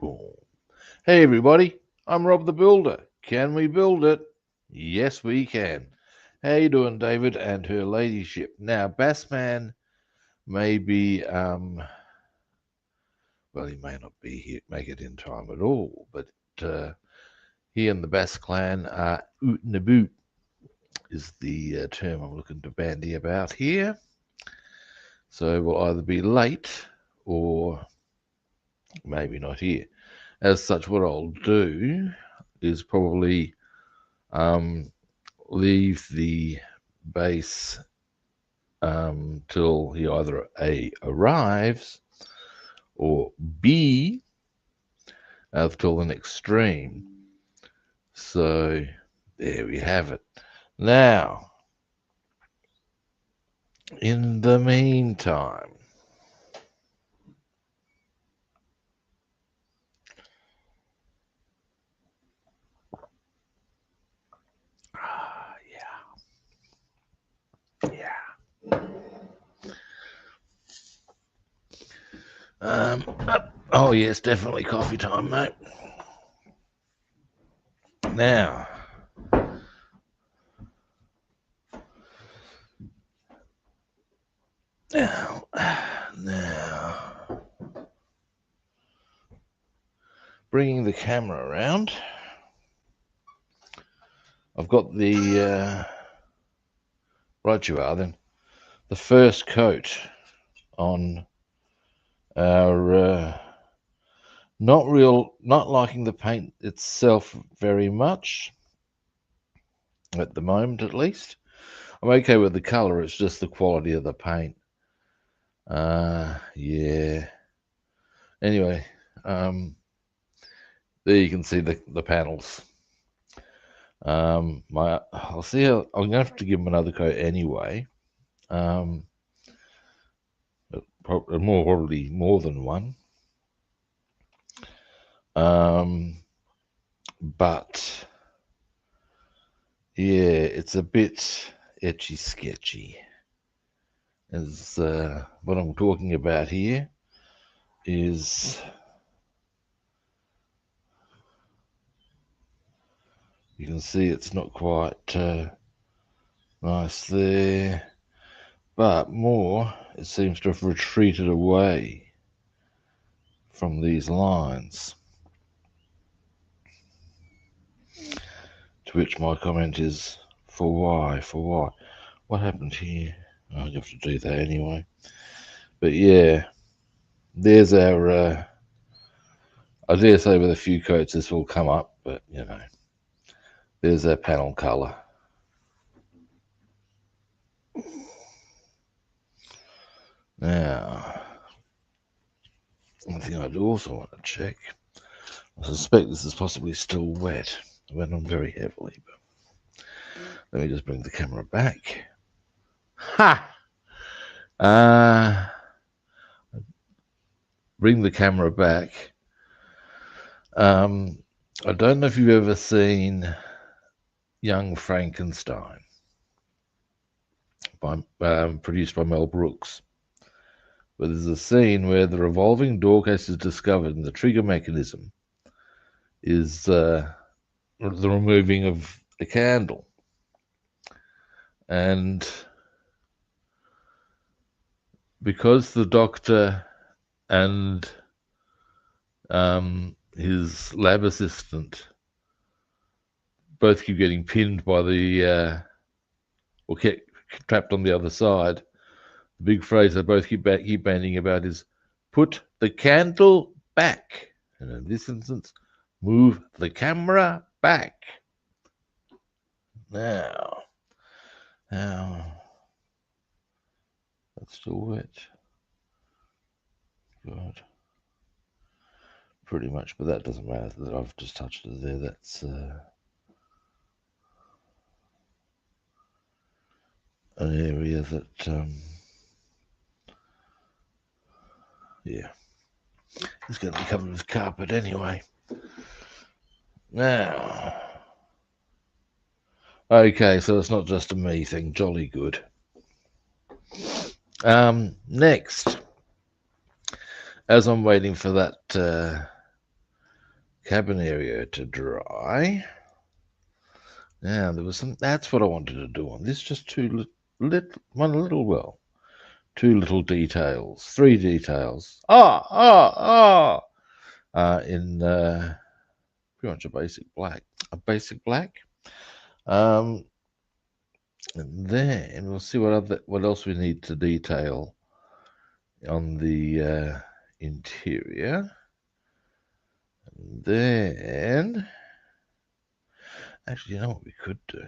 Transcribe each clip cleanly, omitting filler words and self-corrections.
Boom. Hey everybody, I'm Rob the Builder. Can we build it? Yes, we can. How you doing, David and her ladyship? Now, Bassman may be, well, he may not be here, make it in time at all, but he and the Bass clan are oot and a boot, is the term I'm looking to bandy about here. So we'll either be late or maybe not here. As such, what I'll do is probably leave the base till he either A, arrives, or B, till the next stream. So there we have it. Now, in the meantime, oh yes, definitely coffee time, mate. Now, bringing the camera around. I've got the right you are then. The first coat on our not liking the paint itself very much at the moment, at least. I'm okay with the color, it's just the quality of the paint. Yeah. Anyway, there you can see the panels. I'll see how I'm gonna have to give them another coat anyway. Probably more than one. But yeah, it's a bit etchy sketchy. As what I'm talking about here is you can see it's not quite nice there, but more it seems to have retreated away from these lines. To which my comment is, for why? For why? What happened here? I have to do that anyway. But yeah, there's our. I dare say with a few coats this will come up, but you know, there's our panel colour. Now, one thing I do also want to check. I suspect this is possibly still wet. It went on very heavily, but let me just bring the camera back. Ha! Bring the camera back. I don't know if you've ever seen Young Frankenstein, produced by Mel Brooks. But there's a scene where the revolving door case is discovered and the trigger mechanism is the removing of a candle. And because the doctor and his lab assistant both keep getting pinned by the or kept trapped on the other side, the big phrase they both keep bandying about is put the candle back, and in this instance, move the camera back. Now that's still wet. Good. Pretty much, but that doesn't matter that I've just touched it there. That's an area that yeah, it's going to be covered with carpet anyway. Now, okay, so it's not just a me thing. Jolly good. Next, as I'm waiting for that cabin area to dry. Now there was some. That's what I wanted to do on this. Just two little two little details, three details. In pretty much a basic black. Um, and then we'll see what else we need to detail on the interior. And then, actually, you know what we could do?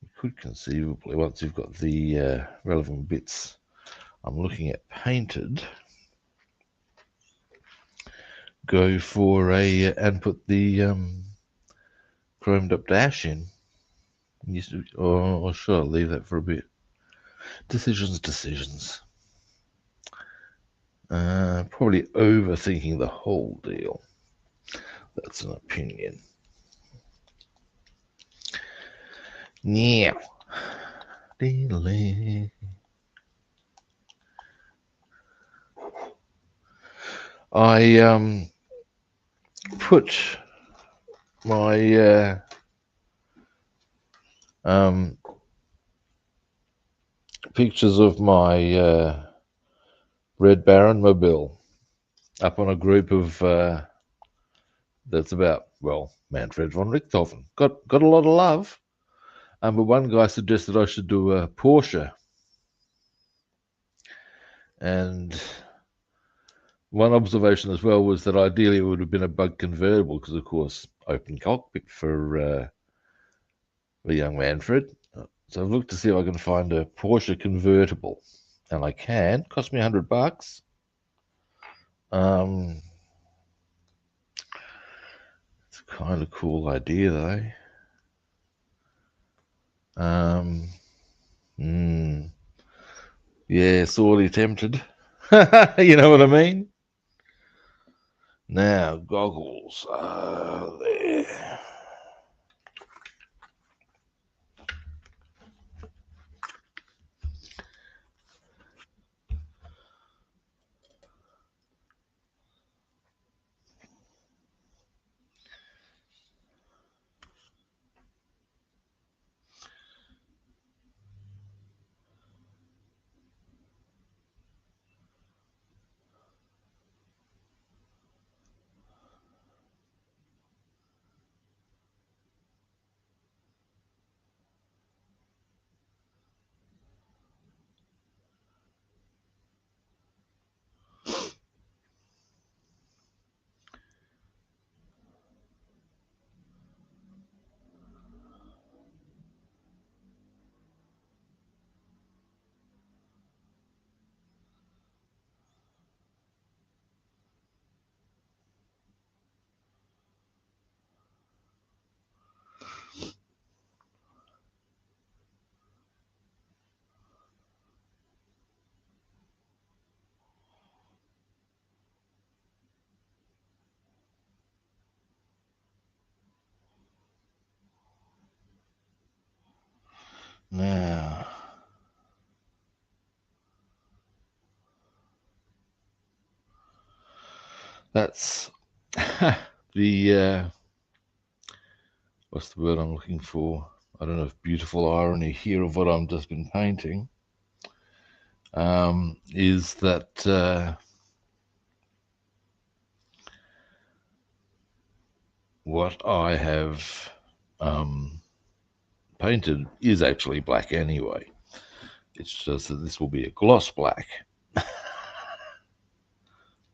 We could conceivably, once you've got the relevant bits I'm looking at painted, go for and put the chromed up dash in. Or sure, I'll leave that for a bit. Decisions. Probably overthinking the whole deal. That's an opinion. Now, I put my pictures of my Red Baron Mobile up on a group of that's about, well, Manfred von Richthofen. Got a lot of love. But one guy suggested I should do a Porsche. And one observation as well was that ideally it would have been a bug convertible because, of course, open cockpit for the young Manfred. So I've looked to see if I can find a Porsche convertible. And I can. It cost me $100. It's a kind of cool idea, though. Yeah, sorely tempted. You know what I mean? Now, goggles. There. Now, that's the what's the word I'm looking for? I don't know if beautiful irony here of what I've just been painting is that what I have painted is actually black anyway. It's just that this will be a gloss black.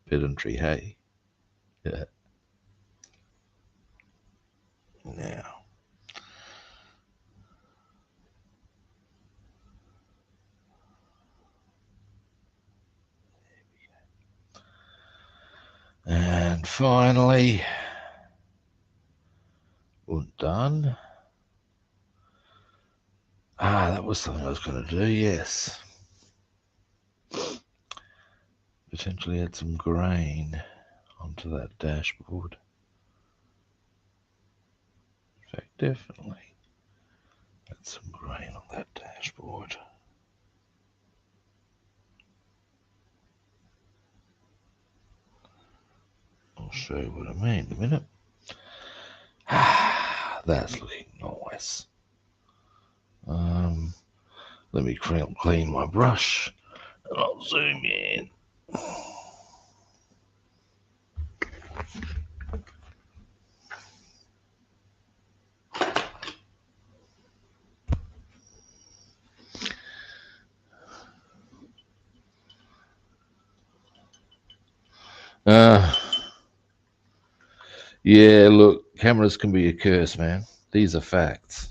Pedantry, hey? Yeah. Now. And finally, done. That was something I was going to do, yes. Potentially add some grain onto that dashboard. In fact, definitely add some grain on that dashboard. I'll show you what I mean in a minute. That's looking nice. Let me clean my brush and I'll zoom in. Yeah, look, cameras can be a curse, man. These are facts.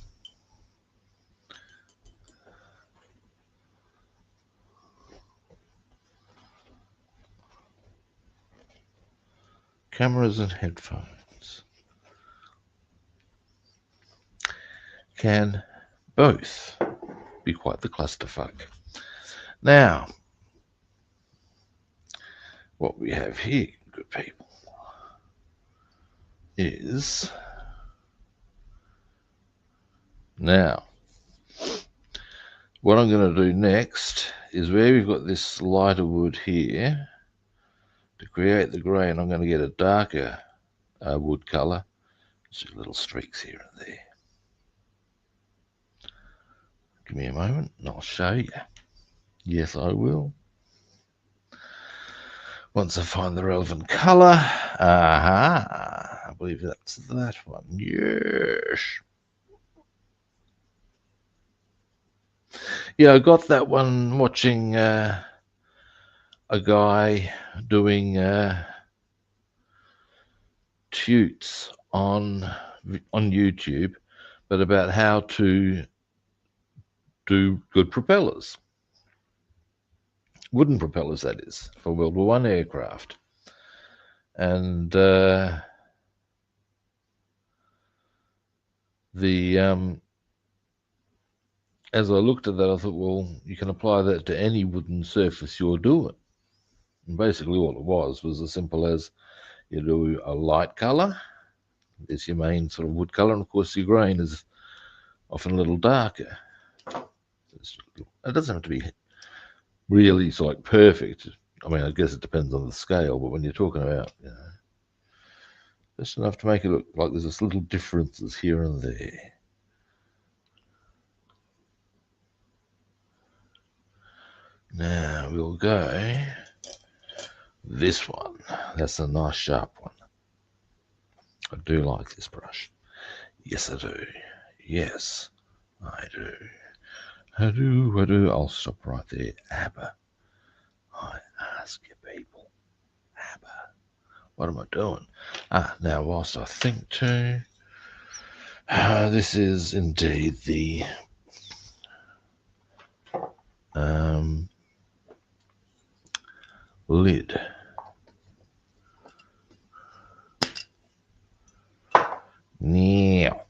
Cameras and headphones can both be quite the clusterfuck. Now, what we have here, good people, is now what I'm going to do next is where we've got this lighter wood here to create the grey, and I'm going to get a darker wood colour. Just little streaks here and there. Give me a moment and I'll show you. Yes, I will. Once I find the relevant colour. Aha! I believe that's that one. Yes. Yeah, I got that one watching a guy doing tutes on YouTube, but about how to do good propellers. Wooden propellers, that is, for World War I aircraft. And as I looked at that, I thought, well, you can apply that to any wooden surface you're doing. And basically all it was as simple as you do a light colour. It's your main sort of wood colour, and of course your grain is often a little darker. It doesn't have to be really sort of like perfect. I mean, I guess it depends on the scale, but when you're talking about, you know, just enough to make it look like there's just little differences here and there. Now we'll go this one. That's a nice sharp one. I do like this brush. Yes, I do. Yes, I do. I do. I'll stop right there. Abba. I ask you people. Abba. What am I doing? Now whilst I think too, this is indeed the lid. Now,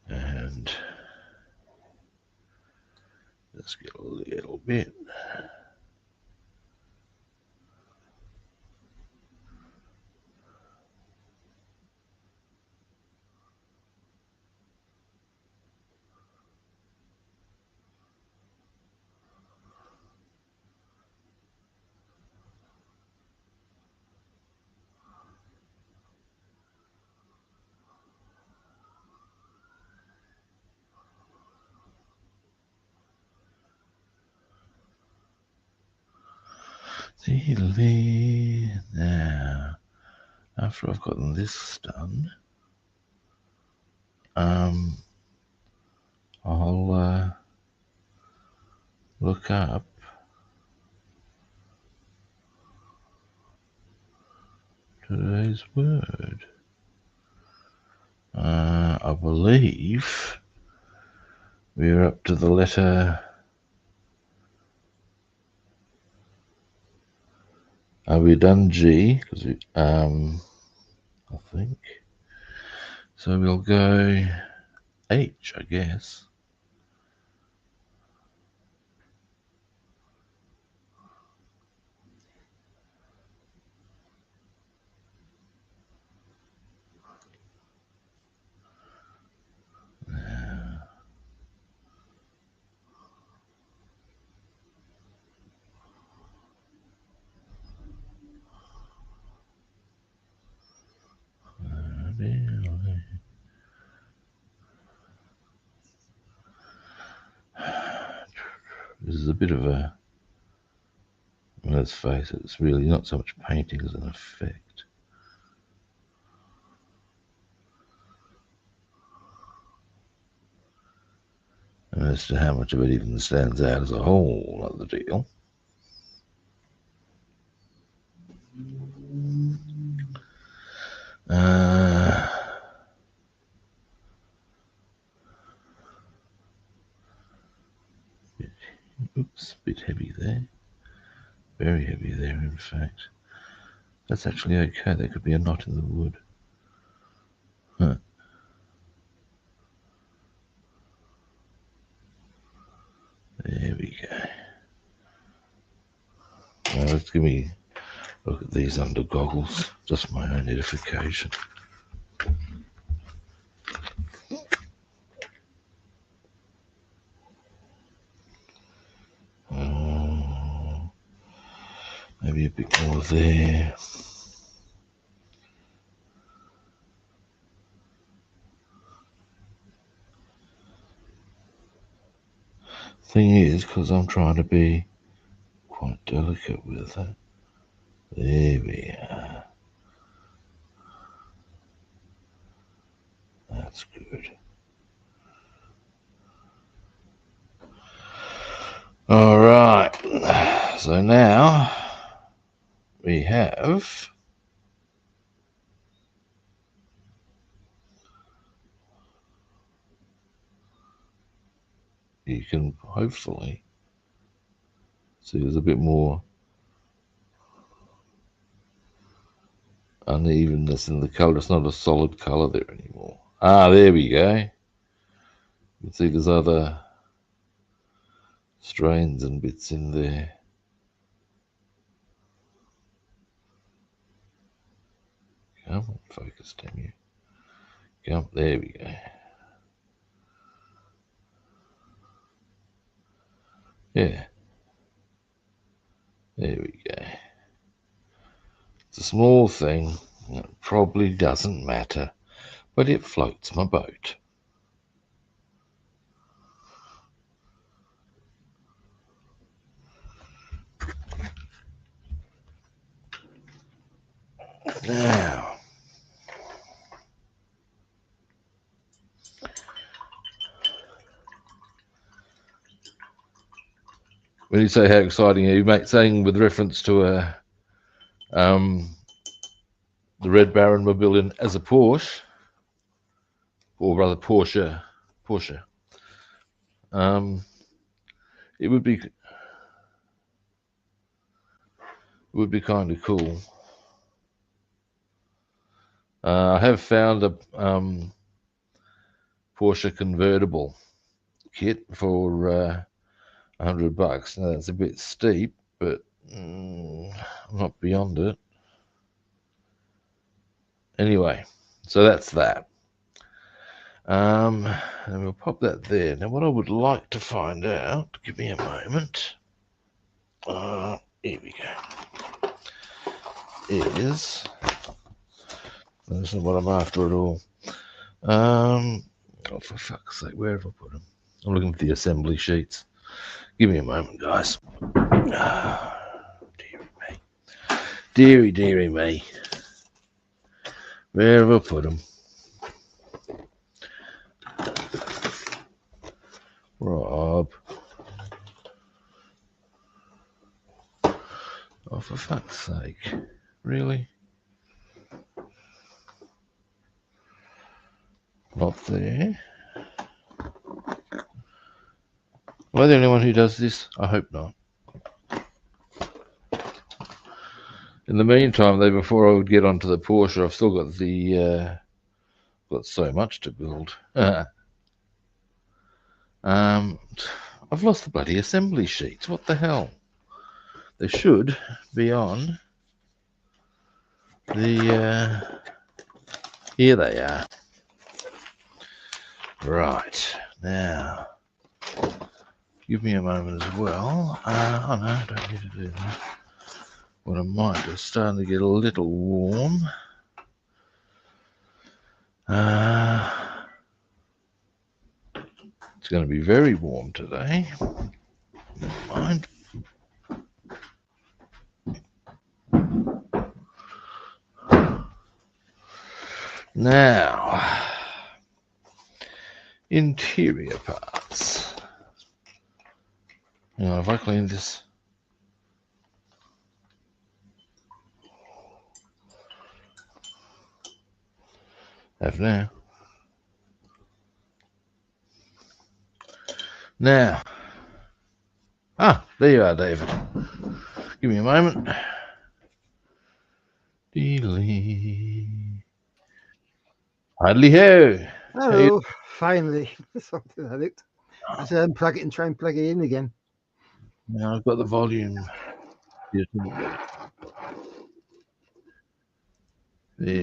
and let's get a little bit. Now, after I've gotten this done, I'll look up today's word. I believe we're up to the letter. Are we done G? Because I think so. We'll go H, I guess. This is a bit of a, let's face it, it's really not so much painting as an effect. And as to how much of it even stands out as a whole other deal. Oops, a bit heavy there. Very heavy there, in fact. That's actually okay. There could be a knot in the wood. Huh. There we go. Now let's give me a look at these under goggles. Just my own edification. Maybe a bit more there. Thing is, because I'm trying to be quite delicate with it. There we are. That's good. All right. So now we have you can hopefully see there's a bit more unevenness in the colour. It's not a solid colour there anymore. Ah, there we go. You can see there's other strains and bits in there. Come on, focus, damn you. Come, there we go. Yeah. There we go. It's a small thing. It probably doesn't matter, but it floats my boat. Now, when you say how exciting are you saying with reference to the Red Baron Mobilin as a Porsche, or rather Porsche. It would be kind of cool. I have found a Porsche convertible kit for $100. Now that's a bit steep, but I'm not beyond it. Anyway, so that's that. And we'll pop that there. Now what I would like to find out, give me a moment. Here we go. Is that's not what I'm after at all. Oh, for fuck's sake, where have I put them? I'm looking for the assembly sheets. Give me a moment, guys. Deary me. Deary me. Where have I put them? Rob. Oh, for fuck's sake. Really? Not there. Am I the only one who does this? I hope not. In the meantime, though, before I would get onto the Porsche, I've still got the got so much to build. I've lost the bloody assembly sheets. What the hell? They should be on the. Here they are. Right now, give me a moment as well. Oh no, I don't need to do that. What I might do is starting to get a little warm. It's going to be very warm today. Never mind. Now, interior parts. Hang on, if I clean this. Have now. Now. Ah, there you are, David. Give me a moment. Hardly ho. Hello, finally. Something that looked. I said unplug it and try and plug it in again. Now I've got the volume. There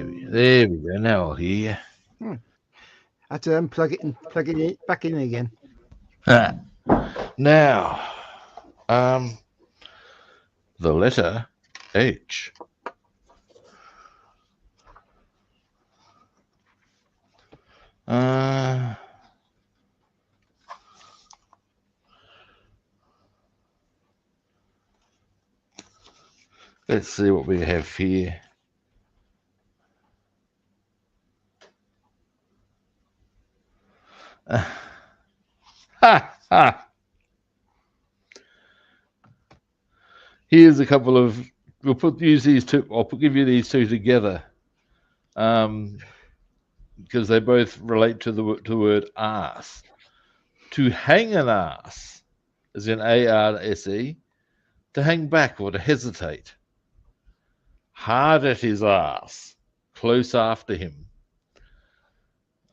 we go. Now I'll hear you. I had to unplug it and plug it in, back in again. Now, the letter H. Let's see what we have here. Here's a couple of. We'll use these two. I'll give you these two together, because they both relate to the word arse. To hang an arse, as in ARSE, to hang back or to hesitate. Hard at his arse, close after him.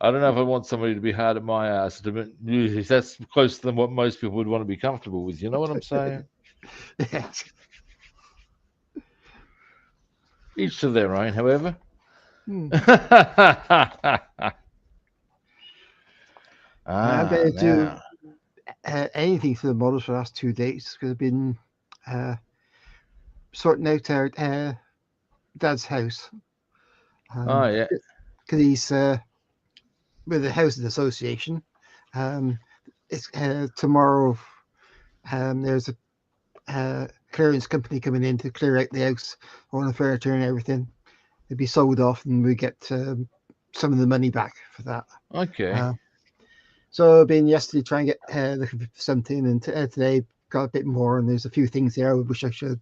I don't know if I want somebody to be hard at my ass. That's closer than what most people would want to be comfortable with. You know what I'm saying? Yes. Each to their own, however. I'm going to do anything for the models for the last 2 days because I've been sorting out our dad's house. Yeah. Because he's with the housing association. It's tomorrow. There's a clearance company coming in to clear out the house, all the furniture and everything. It'd be sold off, and we get some of the money back for that. Okay. So I've been yesterday trying to get looking for something, and today got a bit more. And there's a few things there I wish I should have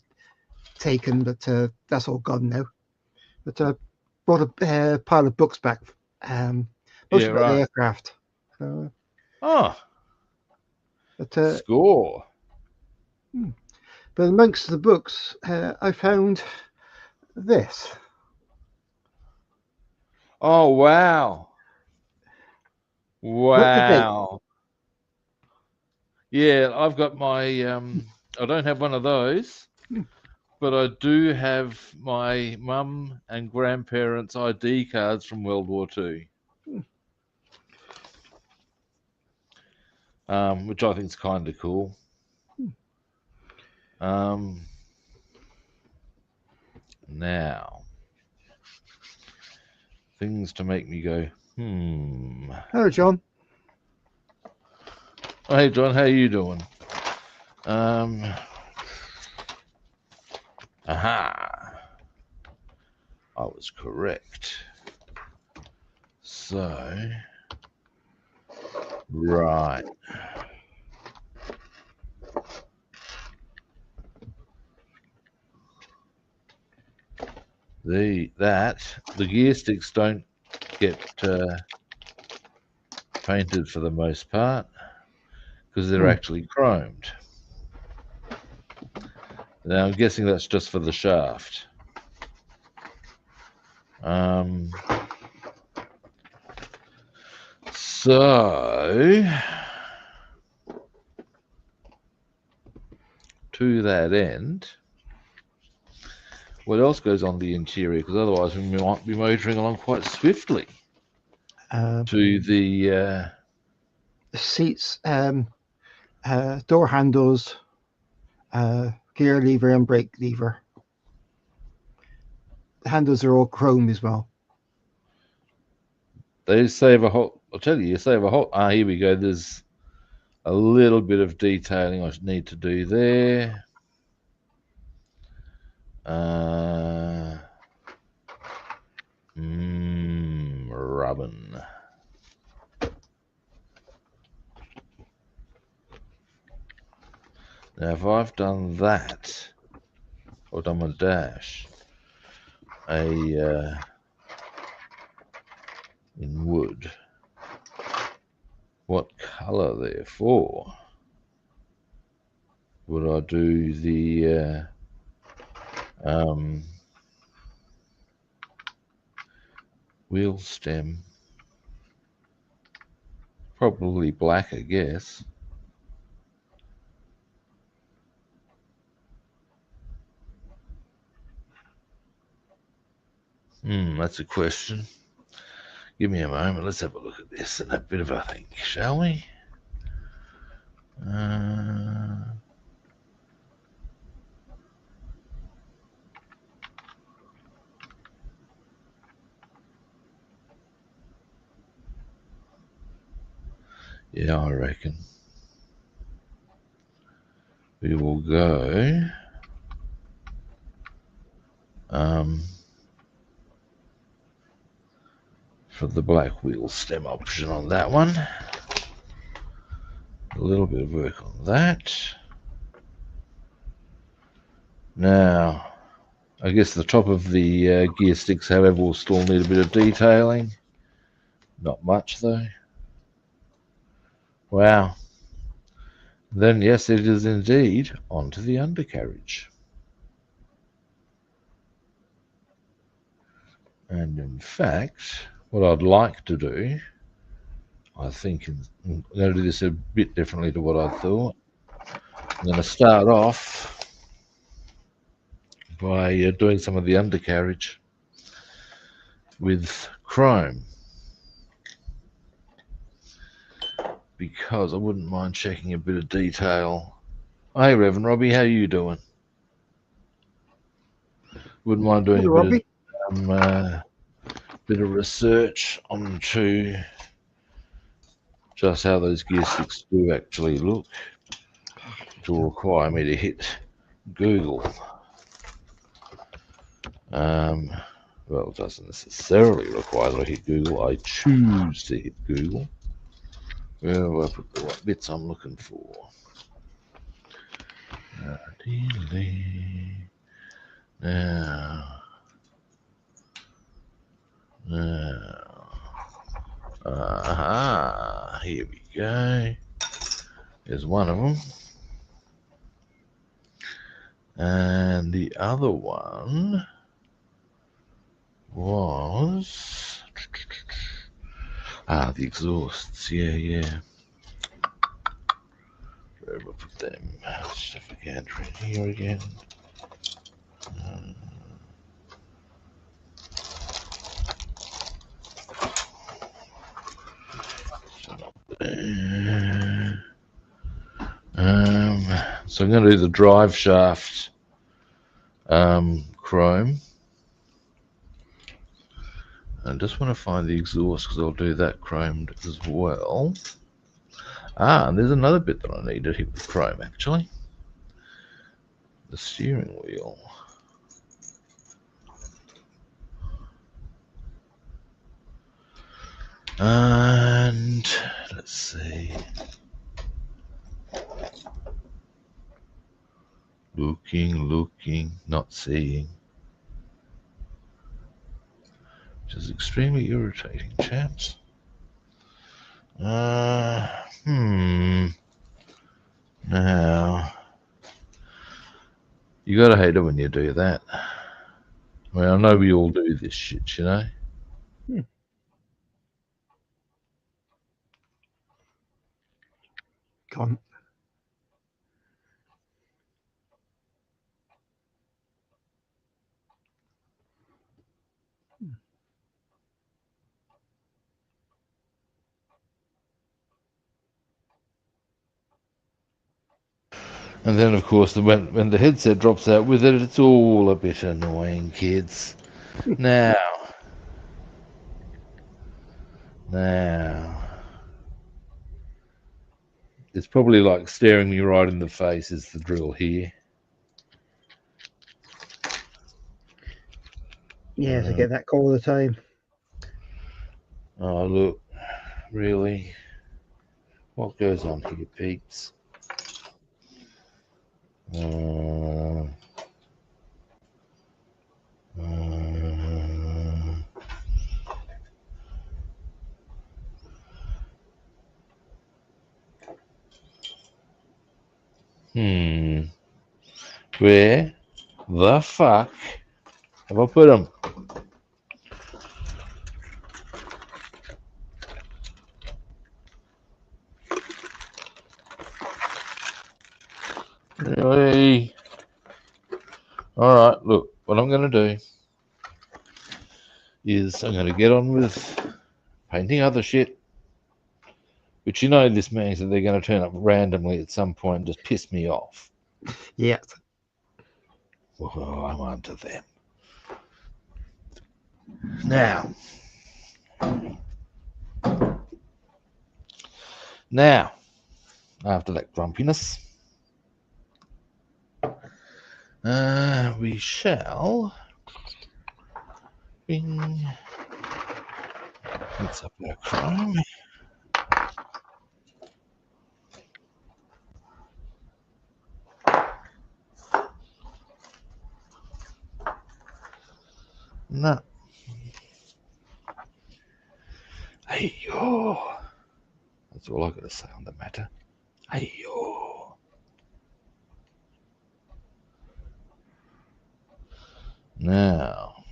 taken, but that's all gone now. But brought a pile of books back. Mostly about the aircraft. But, score. But amongst the books, I found this. Oh, wow. Wow. Yeah, I've got my, I don't have one of those, but I do have my mum and grandparents' ID cards from World War II. Which I think is kind of cool. Now, things to make me go, Hello, John. Oh, hey, John, how are you doing? Aha. I was correct. So, right. The gear sticks don't get painted for the most part because they're actually chromed. Now I'm guessing that's just for the shaft. So to that end, what else goes on the interior? Because otherwise we might be motoring along quite swiftly to the seats, door handles, gear lever and brake lever. The handles are all chrome as well. They save a whole. I'll tell you, you save a whole. Here we go. There's a little bit of detailing I need to do there. Rubbing. Now, if I've done that, or done my dash, in wood, what colour therefore would I do the wheel stem? Probably black, I guess. That's a question. Give me a moment. Let's have a look at this and a bit of a think, shall we? Yeah, I reckon we will go for the black wheel stem option on that one. A little bit of work on that. Now, I guess the top of the gear sticks, however, will still need a bit of detailing. Not much, though. Wow. Then, yes, it is indeed onto the undercarriage. And in fact, what I'd like to do, I think I'm going to do this a bit differently to what I thought. I'm going to start off by doing some of the undercarriage with chrome, because I wouldn't mind checking a bit of detail. Hey, Reverend Robbie, how are you doing? Wouldn't mind doing a bit of research onto just how those gear sticks do actually look, which will require me to hit Google. Well, it doesn't necessarily require that I hit Google. I choose to hit Google. Where do I put the what bits I'm looking for? Now, here we go. There's one of them. And the other one was the exhausts. Yeah. Where do I put them? Stuff again, right here again. So I'm going to do the drive shaft chrome. I just want to find the exhaust because I'll do that chromed as well. And there's another bit that I need to hit with chrome actually. The steering wheel. And let's see. Looking, not seeing. Which is extremely irritating, chaps. Now, you gotta hate it when you do that. I mean, I know we all do this shit, you know? Come. And then, of course, when the headset drops out with it, it's all a bit annoying, kids. Now, it's probably like staring me right in the face is the drill here. Yes, I get that call all the time. Oh, look, really? What goes on here, peeps? Where the fuck have I put them? Really? All right, look, what I'm going to do is I'm going to get on with painting other shit, which you know this means that they're going to turn up randomly at some point and just piss me off. Yes. Oh, I'm onto them. Now, after that grumpiness, we shall bring mix up our chrome. No. Hey yo. That's all I've got to say on the matter. Hey yo. Now,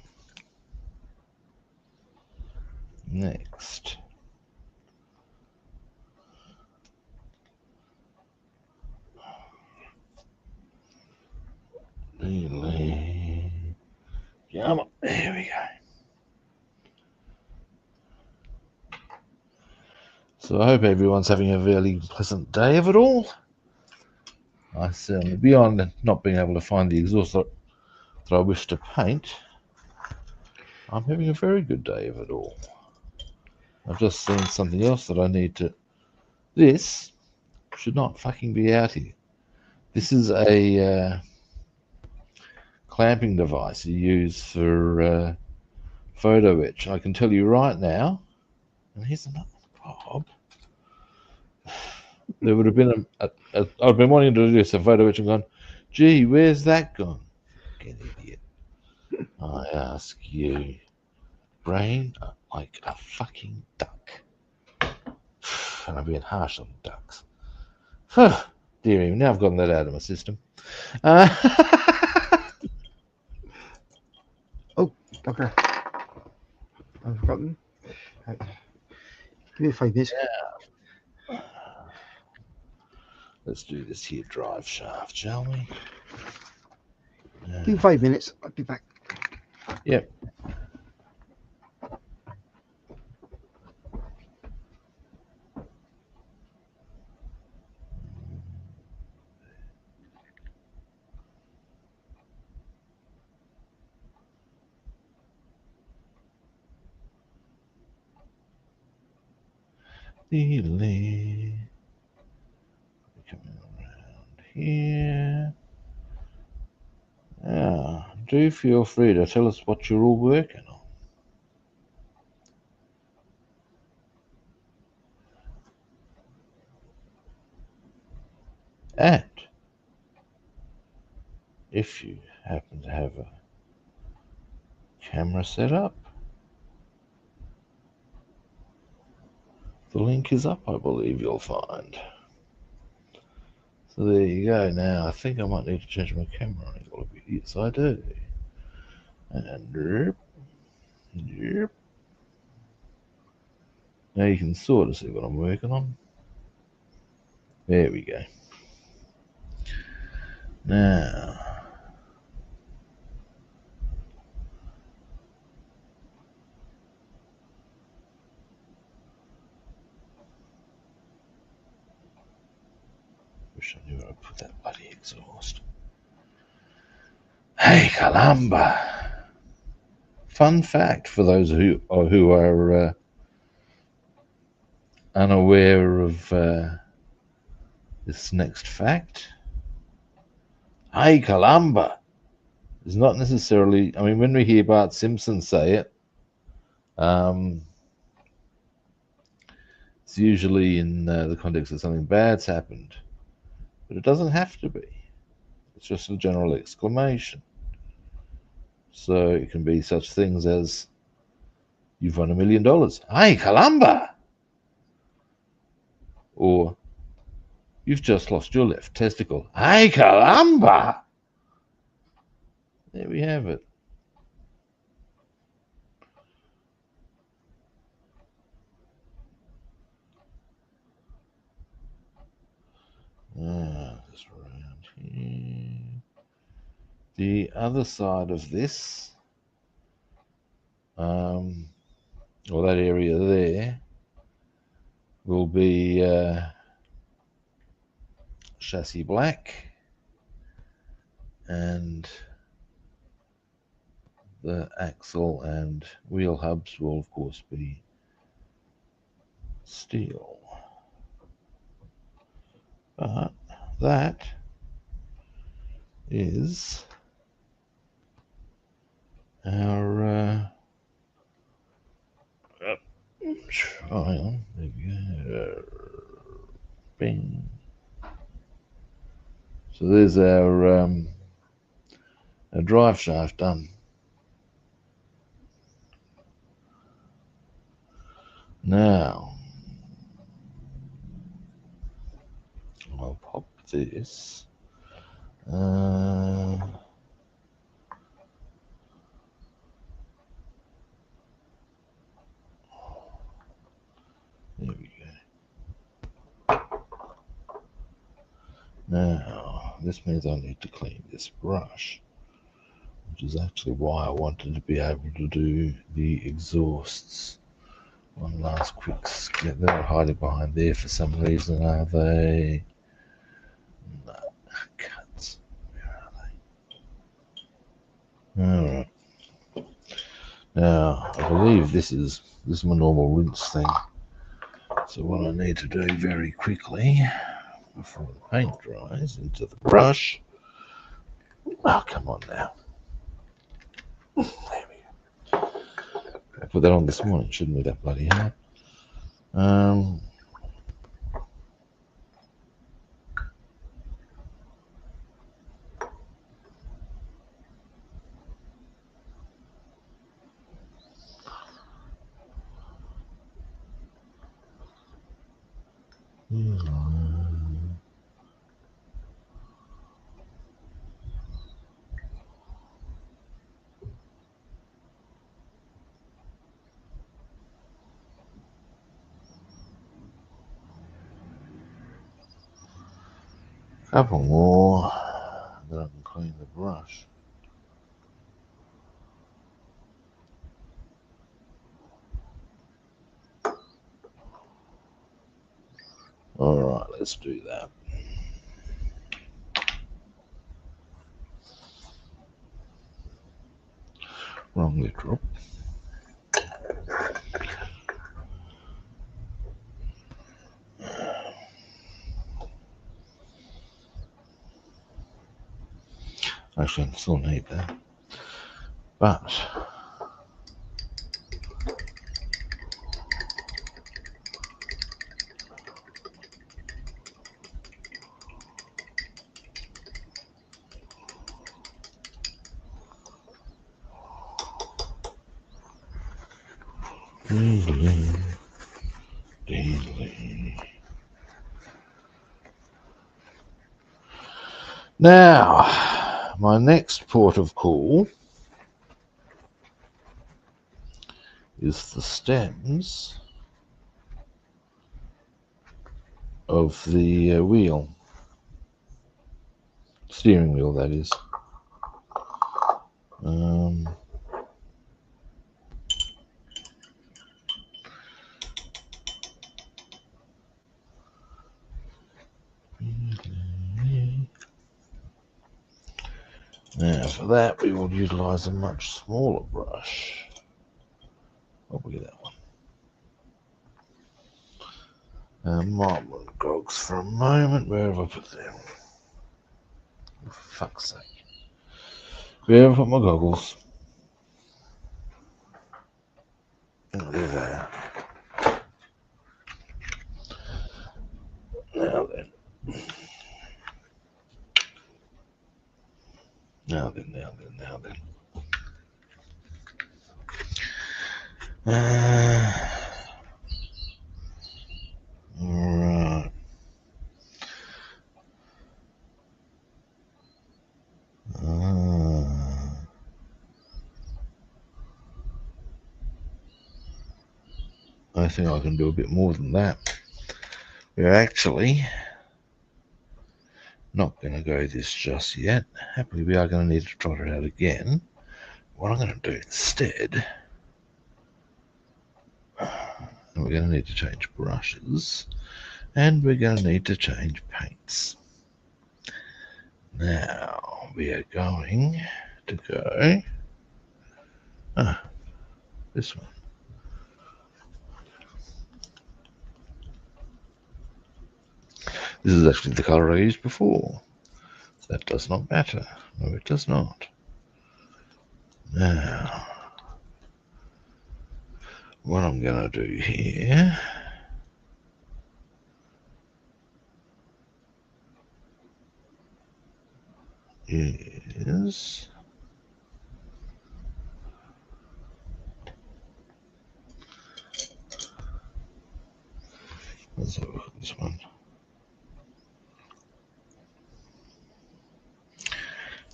next. Come on. There we go. So I hope everyone's having a really pleasant day of it all. I certainly, beyond not being able to find the exhaust that I wish to paint, I'm having a very good day of it all. I've just seen something else that I need to... This should not fucking be out here. This is a clamping device you use for photo etch. I can tell you right now, and here's another Bob. There would have been I've been wanting to do this, a photo etch and gone, gee, where's that gone? Get idiot. I ask you, brain like a fucking duck. And I'm being harsh on ducks. Dear me, now I've gotten that out of my system. Oh, okay. I've forgotten. Right. Give me 5 minutes. Yeah. Let's do this here drive shaft, shall we? Give me 5 minutes. I'll be back. Yep. Coming around here. Now, do feel free to tell us what you're all working on. And if you happen to have a camera set up, the link is up, I believe you'll find. So there you go. Now, I think I might need to change my camera angle a bit. Yes, I do. And yep. Now you can sort of see what I'm working on. There we go. Now, wish I knew where I put that bloody exhaust. Hey, Columba. Fun fact for those who are unaware of this next fact. Hey, Columba is not necessarily, I mean, when we hear Bart Simpson say it, it's usually in the context of something bad's happened, but it doesn't have to be. It's just a general exclamation. So it can be such things as, you've won $1 million. Hey, Columba! Or, you've just lost your left testicle. Hey, Columba! There we have it. Just around here. The other side of this, or that area there, will be chassis black, and the axle and wheel hubs will of course be steel. But that is our hang on, there we go. Bing. So there's our drive shaft done. Now I'll pop this. There we go. Now this means I need to clean this brush, which is actually why I wanted to be able to do the exhausts. One last quick skip. They're hiding behind there for some reason, are they? No, cuts. Where are they? Alright. Now, I believe this is my normal rinse thing. So what I need to do very quickly, before the paint dries into the brush. Oh, come on now. There we go. I put that on this morning, shouldn't be that bloody hard. Couple more, then I can clean the brush. Alright, let's do that. Wrong lid drop. Actually, I still need that. But now, my next port of call is the stems of the wheel, steering wheel that is. Now for that we will utilise a much smaller brush. Probably that one. Marlin gogs for a moment. Where have I put them? For fuck's sake. Where have I put my goggles? Oh, there they are. Now then. Now then. Right. I think I can do a bit more than that. We're actually not going to go this just yet. Happily, we are going to need to trot it out again. What I'm going to do instead, we're going to need to change brushes, and we're going to need to change paints. Now, we are going to go this one. This is actually the color I used before. That does not matter. No, it does not. Now, what I'm going to do here is let's have a look at this one.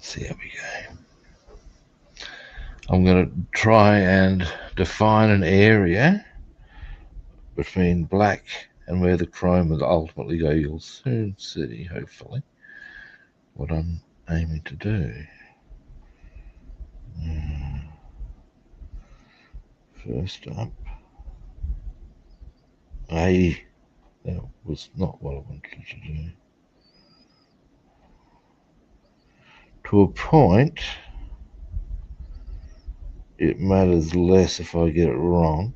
See how we go. I'm going to try and define an area between black and where the chrome will ultimately go. You'll soon see, hopefully, what I'm aiming to do. First up, that was not what I wanted to do. To a point, it matters less if I get it wrong,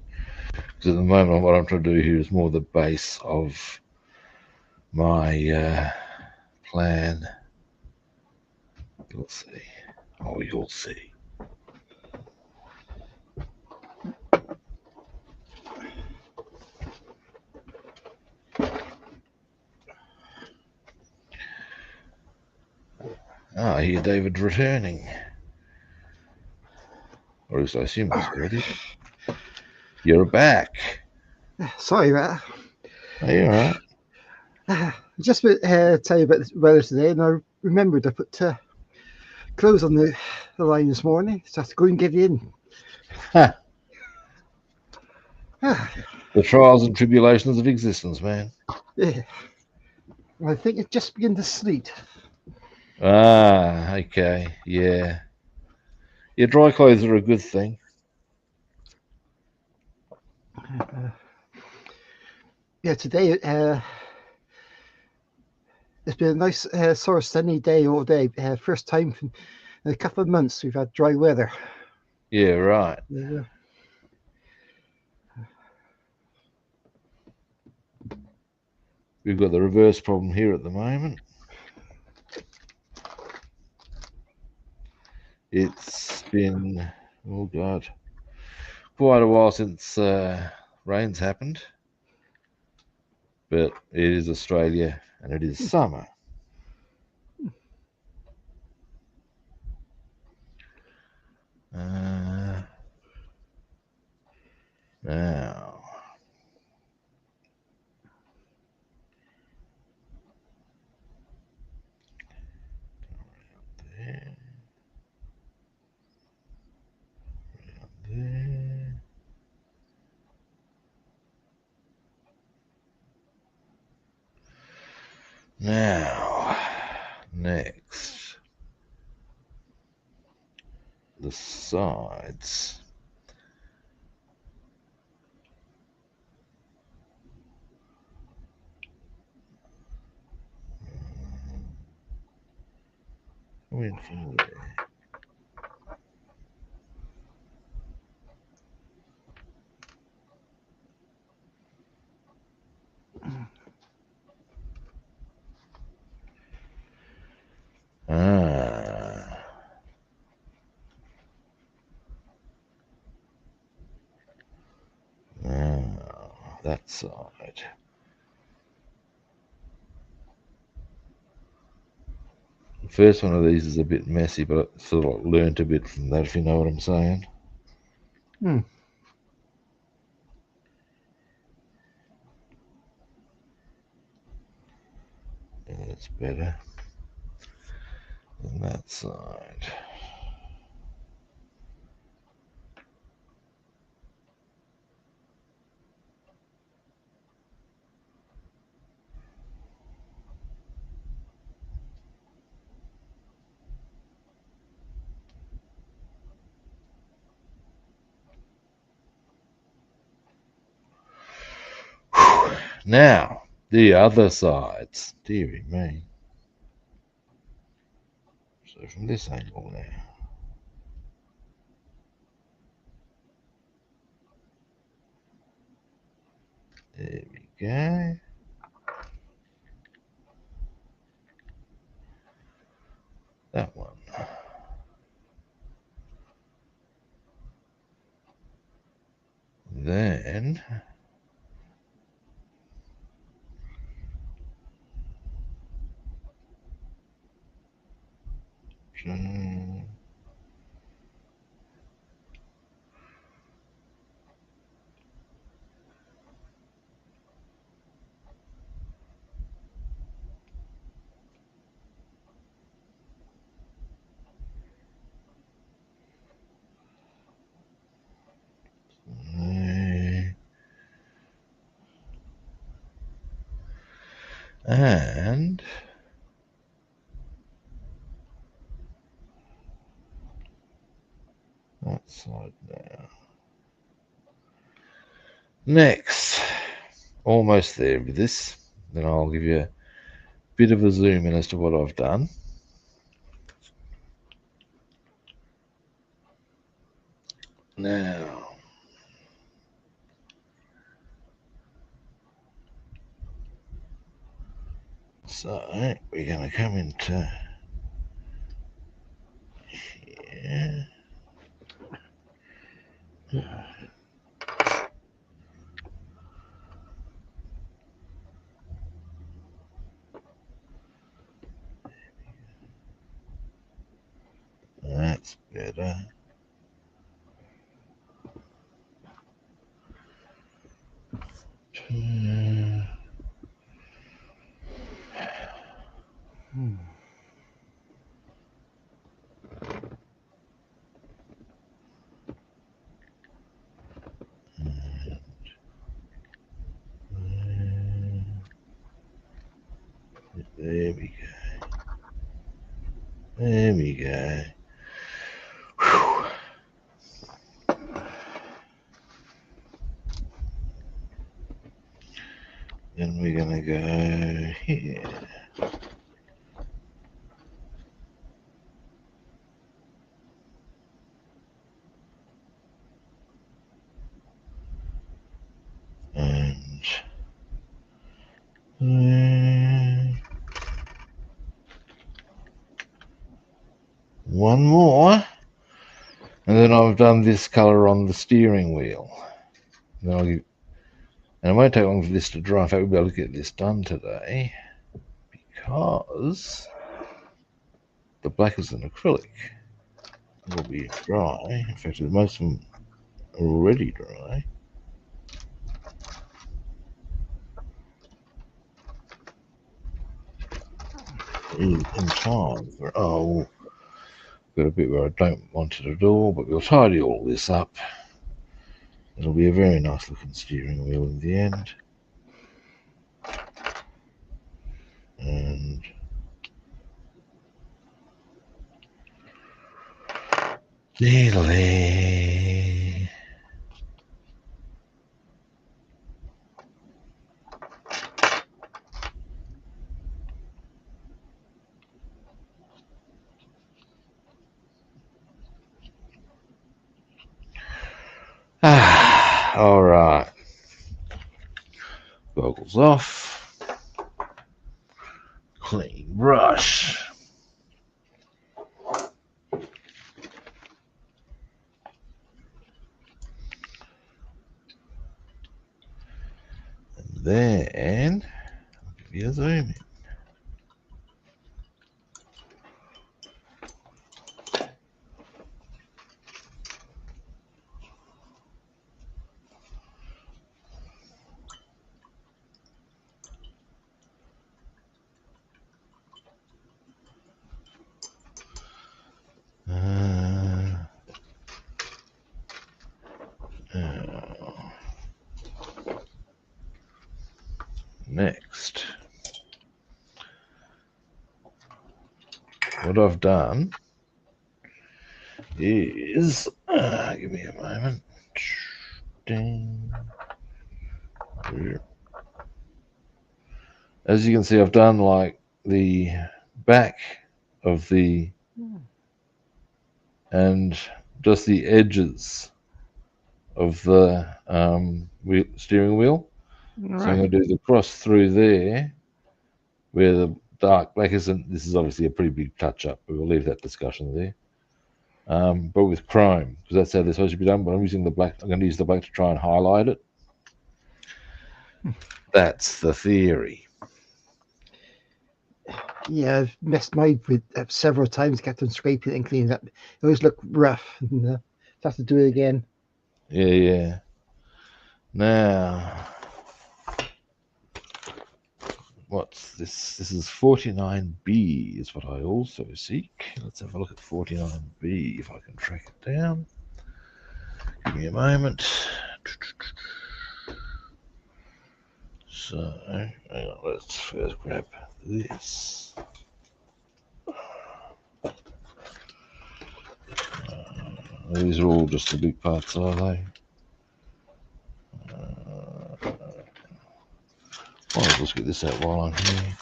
because at the moment what I'm trying to do here is more the base of my plan. You'll see. Oh, you'll see. Ah, I hear David returning. Or at least I assume he's ready. You're back. Sorry about Are you alright? that. Just to tell you about the weather today, and I remembered I put clothes on the line this morning, so I have to go and get it in. The trials and tribulations of existence, man. Yeah. I think it just began to sleet. Ah, okay, yeah. Yeah, dry clothes are a good thing. Yeah, today it's been a nice sort of sunny day all day. First time in a couple of months we've had dry weather. Yeah, right. Yeah. We've got the reverse problem here at the moment. It's been, oh God, quite a while since rain's happened. But it is Australia and it is summer. Now, there, there. Now, next, the sides. Come in from there. that side. The first one of these is a bit messy, but I sort of learnt a bit from that, if you know what I'm saying. Hmm. Yeah, that's better than that side. Now, the other sides. Dearie me. So from this angle now. There we go. That one. Then and that side now. Next, almost there with this. Then I'll give you a bit of a zoom in as to what I've done. Now, so we're going to come into here. That's better. Hmm. There we go. There we go. Then we're going to go here. And one more. And then I've done this colour on the steering wheel. And then I'll give, and it won't take long for this to dry. In fact, we'll be able to get this done today because the black is an acrylic. It will be dry. In fact, most of them are already dry. In time for, oh, got a bit where I don't want it at all, but we'll tidy all this up. It'll be a very nice looking steering wheel in the end. And delay. All right. Goggles off. Clean brush. then I'll give you a zoom in. Next, what I've done is, give me a moment. Ding. As you can see, I've done like the back of the and just the edges of the steering wheel. Right. So I'm going to do the cross through there where the dark black isn't. This is obviously a pretty big touch up, but we'll leave that discussion there. But with chrome, because that's how they're supposed to be done. But I'm using the black. I'm going to use the black to try and highlight it. That's the theory. Yeah, I've messed mine with several times, kept on scraping it and cleaning it up. It always look rough. And, have to do it again. Yeah. Now, what's this? This is 49B is what I also seek. Let's have a look at 49B if I can track it down. Give me a moment. So, hang on, let's first grab this. These are all just the big parts, are they? I'll just get this out while I'm here.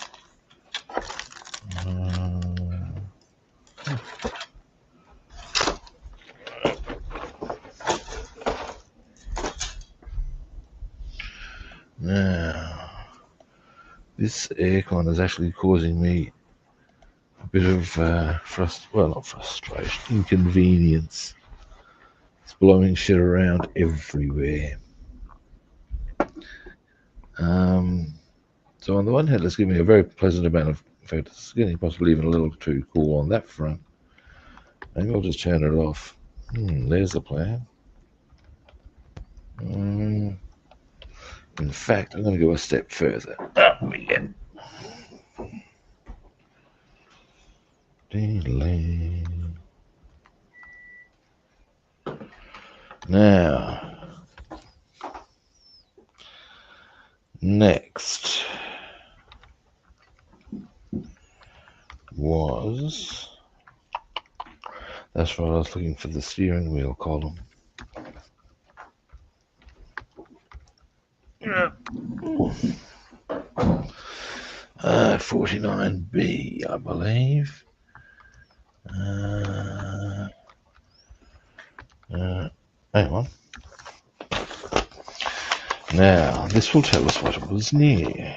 Now, this aircon is actually causing me a bit of not frustration, inconvenience. It's blowing shit around everywhere. So on the one hand, it's giving me a very pleasant amount of, in fact, it's getting possibly even a little too cool on that front. Maybe I'll just turn it off. There's the plan. In fact, I'm going to go a step further. Now, next was, that's right, I was looking for the steering wheel column. 49B, I believe. Hang on. Now, this will tell us what it was near.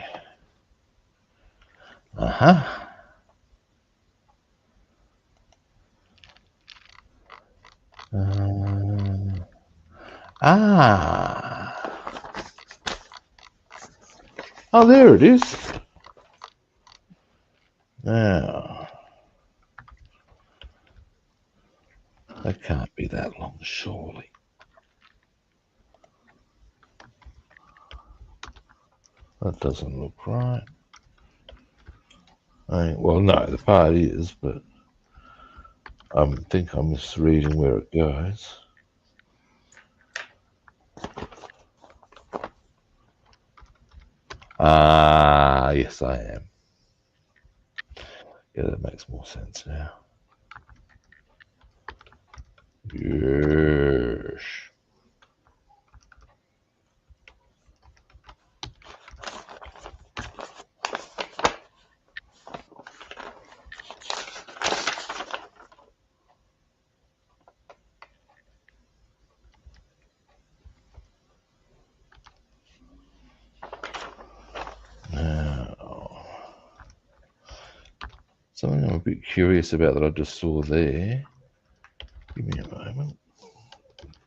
Oh, there it is. Now, that can't be that long, surely. That doesn't look right. Well, no, the part is, but I think I'm misreading where it goes. Yes, I am. Yeah, that makes more sense now. Yes. Something I'm a bit curious about that I just saw there. Give me a moment.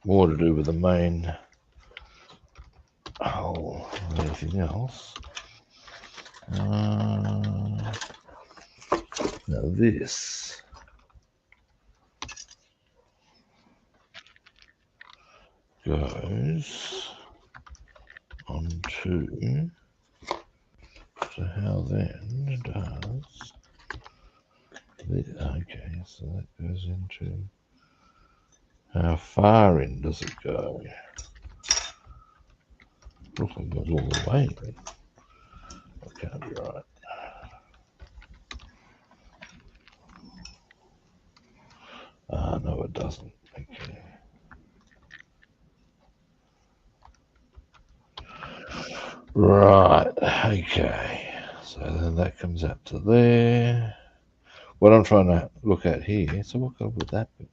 More to do with the main Oh, anything else? Now this goes onto, so how then does this, okay, so that goes into, how far in does it go? Looks like it goes all the way in. That can't be right. No, it doesn't. Okay. Right, okay. So then that comes up to there. What I'm trying to look at here, so what color would that be?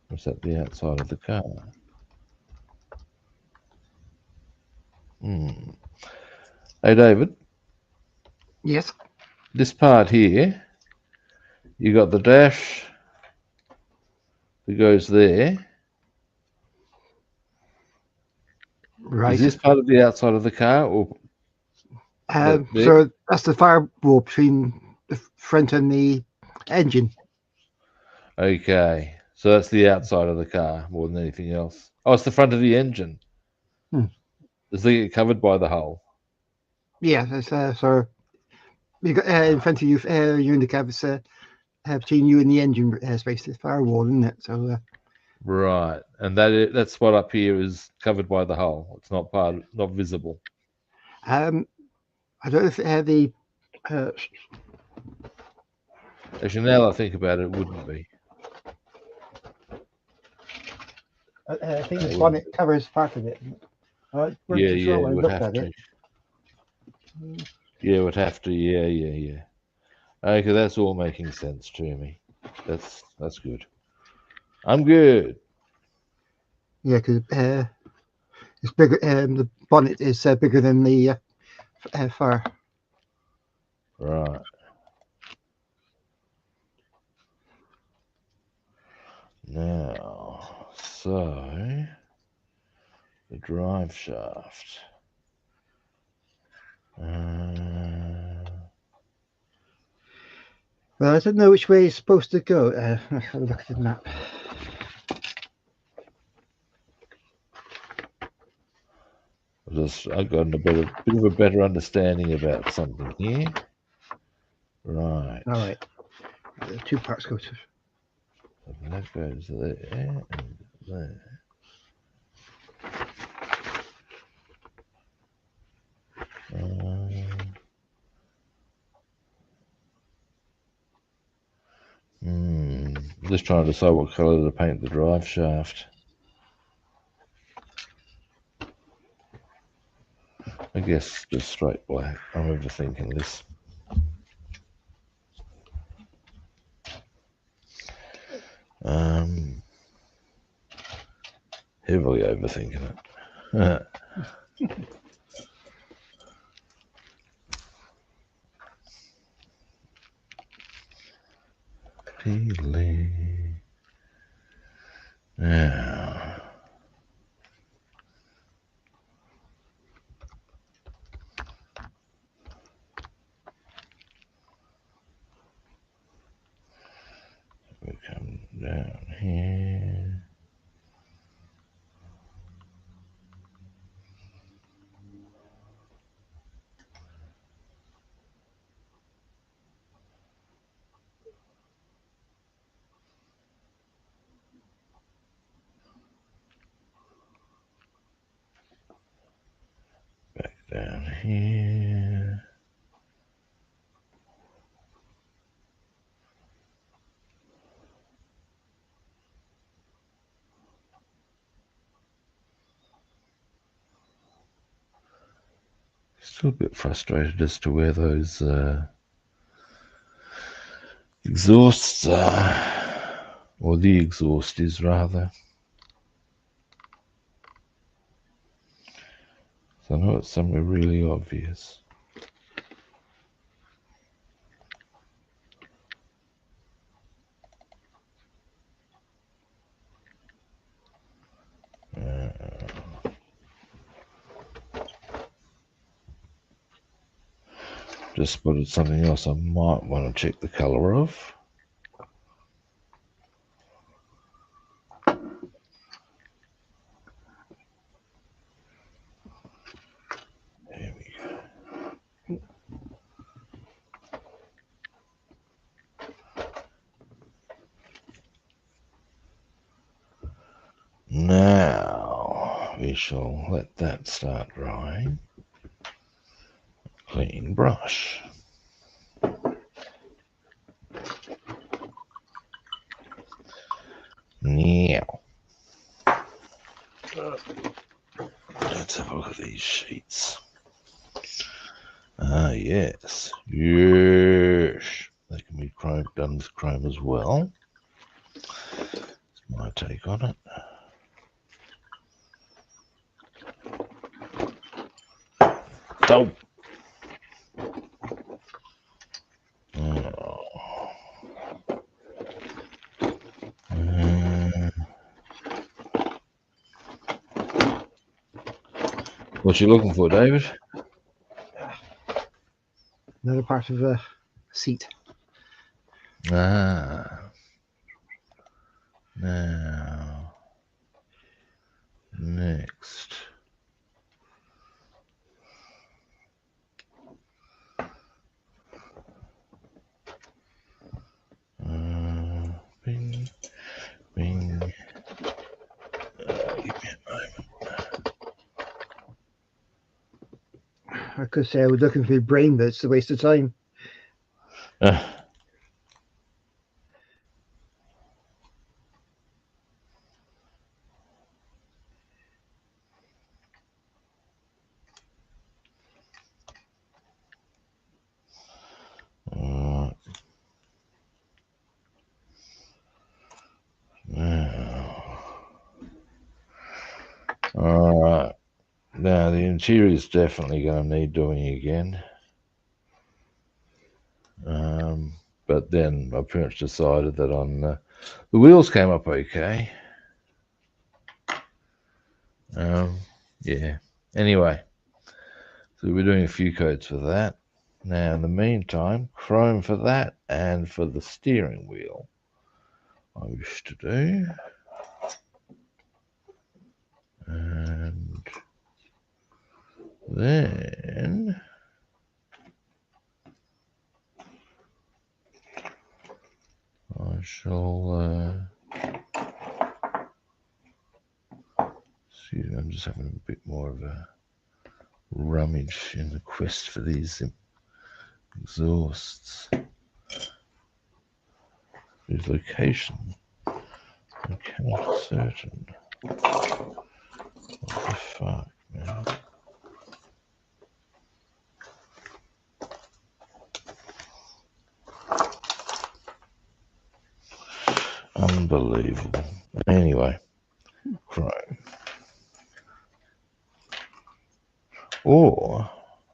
Was that the outside of the car? Hmm. Hey, David, Yes. this part here, you got the dash that goes there. Is Right. this part of the outside of the car or that there? So that's the firewall between the front and the engine. Okay, so that's the outside of the car more than anything else. Oh, it's the front of the engine. Hmm. Does it get covered by the hull? Yeah. That's, so you got in front of you. You're in the cab. It's between you and the engine space. The firewall, isn't it? So Right, and that spot up here is covered by the hull. It's not not visible. I don't know if the Actually, now that I think about it, it wouldn't be. I think It the wouldn't bonnet be. covers part of it. I weren't Yeah, too sure yeah, it when I would looked have at to. it. Yeah, it would have to. Yeah, yeah, yeah. Okay, that's all making sense to me. That's good. I'm good. Yeah, because it's bigger. The bonnet is bigger than the fire. Right. Now, so the drive shaft. Well, I don't know which way it's supposed to go. Let's have a look at the map. I've gotten a bit of a better understanding about something here. Right. All right, the two parts go to. So that goes there and there. Just trying to decide what colour to paint the drive shaft. I guess just straight black. I'm overthinking this. Heavily overthinking it. Now, we come down here. Back down here. Still a bit frustrated as to where those exhausts are, or the exhaust is rather. So I know it's somewhere really obvious. just spotted something else I might want to check the colour of. There we go. Now we shall let that start drying. Clean brush. Now, let's have a look at these sheets. Ah, yes. Yes. They can be done with chrome as well. That's my take on it. Oh. What you looking for, David? Another part of the seat. Ah. Now, next. Bing, bing. Give me a moment. I could say I was looking for your brain, but it's a waste of time. Alright, now the interior is definitely going to need doing again. But then my parents decided that on the wheels came up okay. Yeah, anyway, so we're doing a few coats for that. Now in the meantime, chrome for that and for the steering wheel I wish to do. And then I shall excuse me, I'm just having a bit more of a rummage in the quest for these exhausts. Whose location I cannot certain. What the fuck, man? Unbelievable. Anyway, chrome. Or,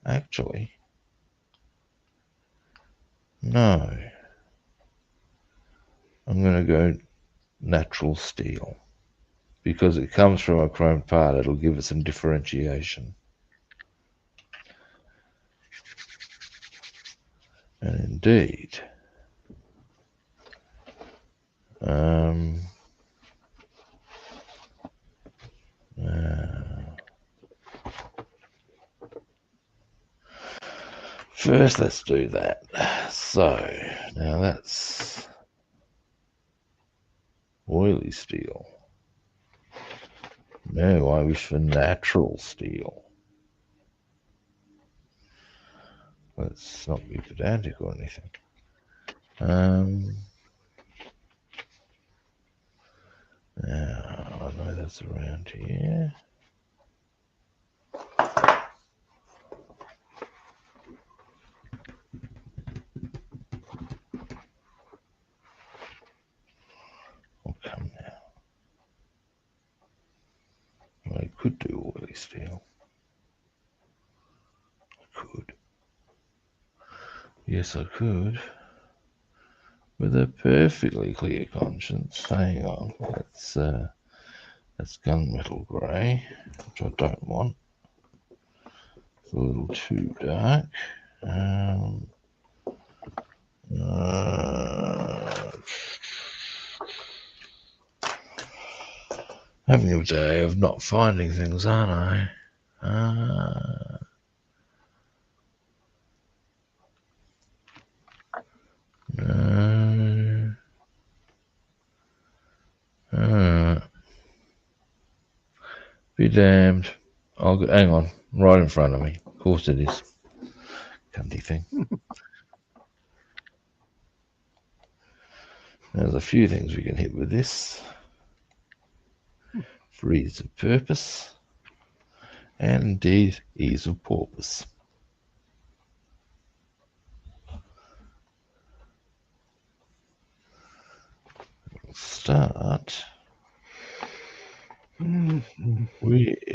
actually, no. I'm going to go natural steel. Because it comes from a chrome part, it'll give it some differentiation. And indeed, first let's do that. So, now that's oily steel. No, I wish for natural steel. Let's not be pedantic or anything. Now, I know that's around here. Oh, come now. I could do oily steel. I could. Yes, I could. With a perfectly clear conscience. Hang on. That's gunmetal grey, which I don't want. It's a little too dark. Um, having a day of not finding things, aren't I? Be damned. I'll go, hang on, right in front of me. Of course it is. Cunty thing. There's a few things we can hit with this. For ease of purpose. And indeed, ease of porpoise. We'll start with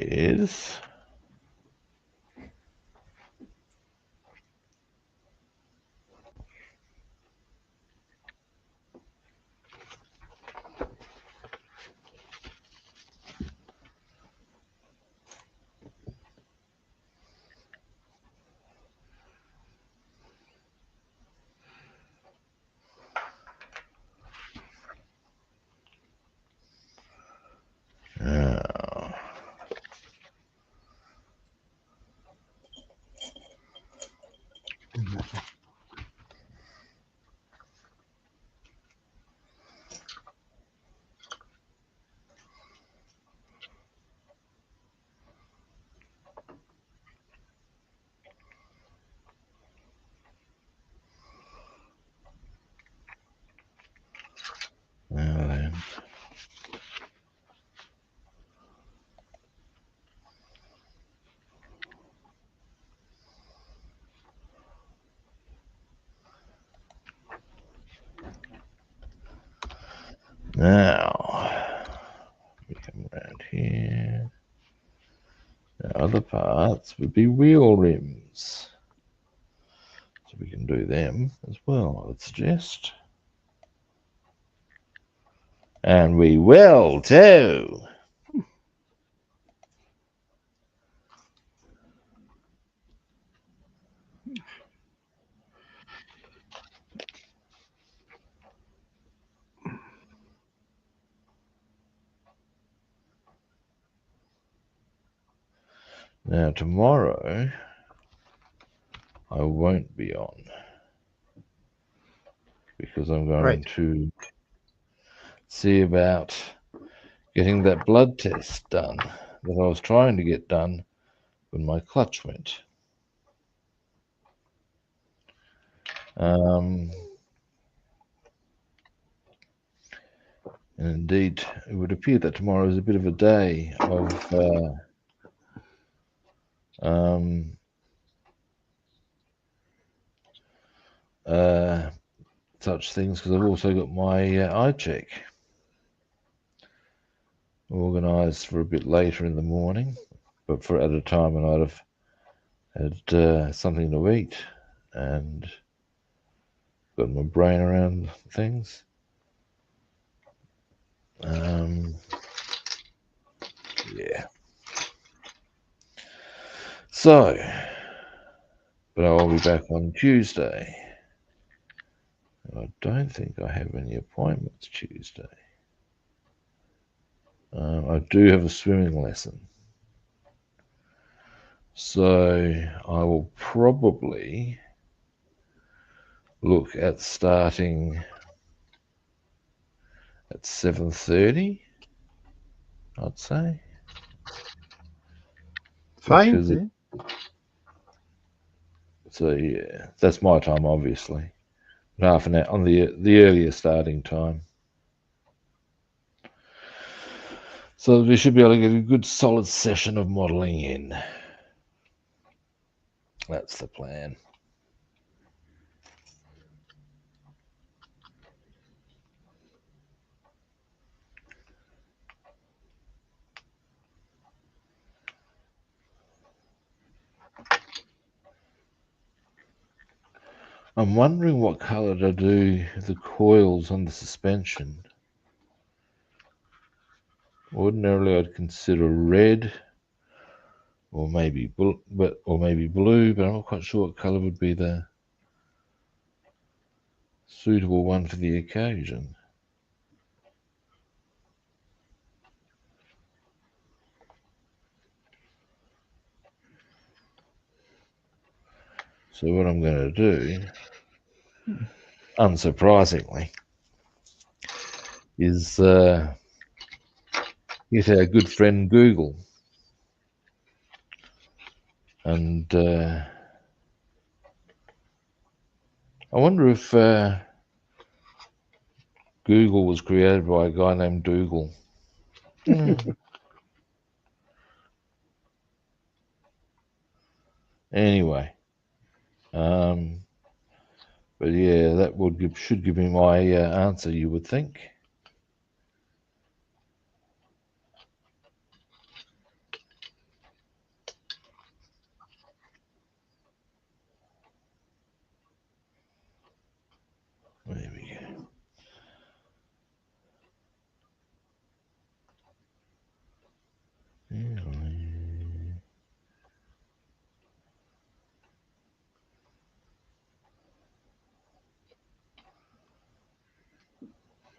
now we come around here. Now other parts would be wheel rims. So we can do them as well, I would suggest. And we will too. Now tomorrow I won't be on because I'm going to see about getting that blood test done that I was trying to get done when my clutch went. And indeed, it would appear that tomorrow is a bit of a day of such things, because I've also got my eye check organised for a bit later in the morning, but for at a time when I'd have had something to eat and got my brain around things. Yeah. So, but I'll be back on Tuesday. I don't think I have any appointments Tuesday. I do have a swimming lesson. So I will probably look at starting at 7:30, I'd say. Fine. So yeah, that's my time, obviously. Half an hour on the earlier starting time. So we should be able to get a good solid session of modelling in. That's the plan. I'm wondering what colour to do the coils on the suspension. Ordinarily, I'd consider red, or maybe blue, but I'm not quite sure what colour would be the suitable one for the occasion. So what I'm going to do, unsurprisingly, is get our good friend Google, and I wonder if Google was created by a guy named Dougal. Anyway, but yeah, that should give me my answer, you would think. There we go.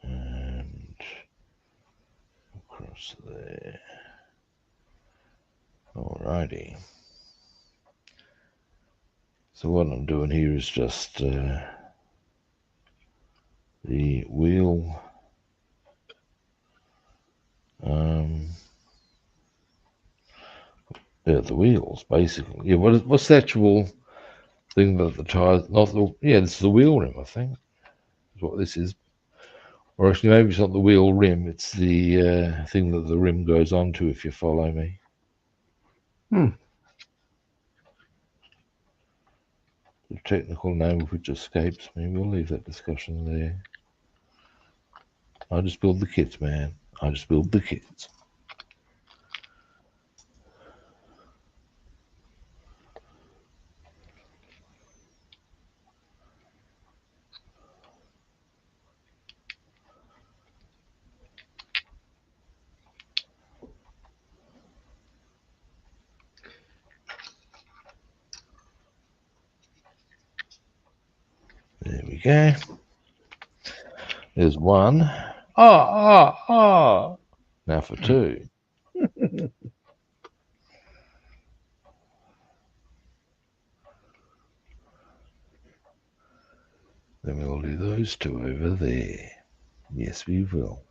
And across there. Alrighty. So what I'm doing here is just the wheel. Yeah, the wheels basically. Yeah, what's the actual thing that the tires? Not the this is the wheel rim, I think. Is what this is. Or actually, maybe it's not the wheel rim. It's the thing that the rim goes onto. If you follow me. The technical name of which escapes me. We'll leave that discussion there. I just build the kits, man. I just build the kits. There we go. There's one. Now for two. Then we'll do those two over there. Yes, we will.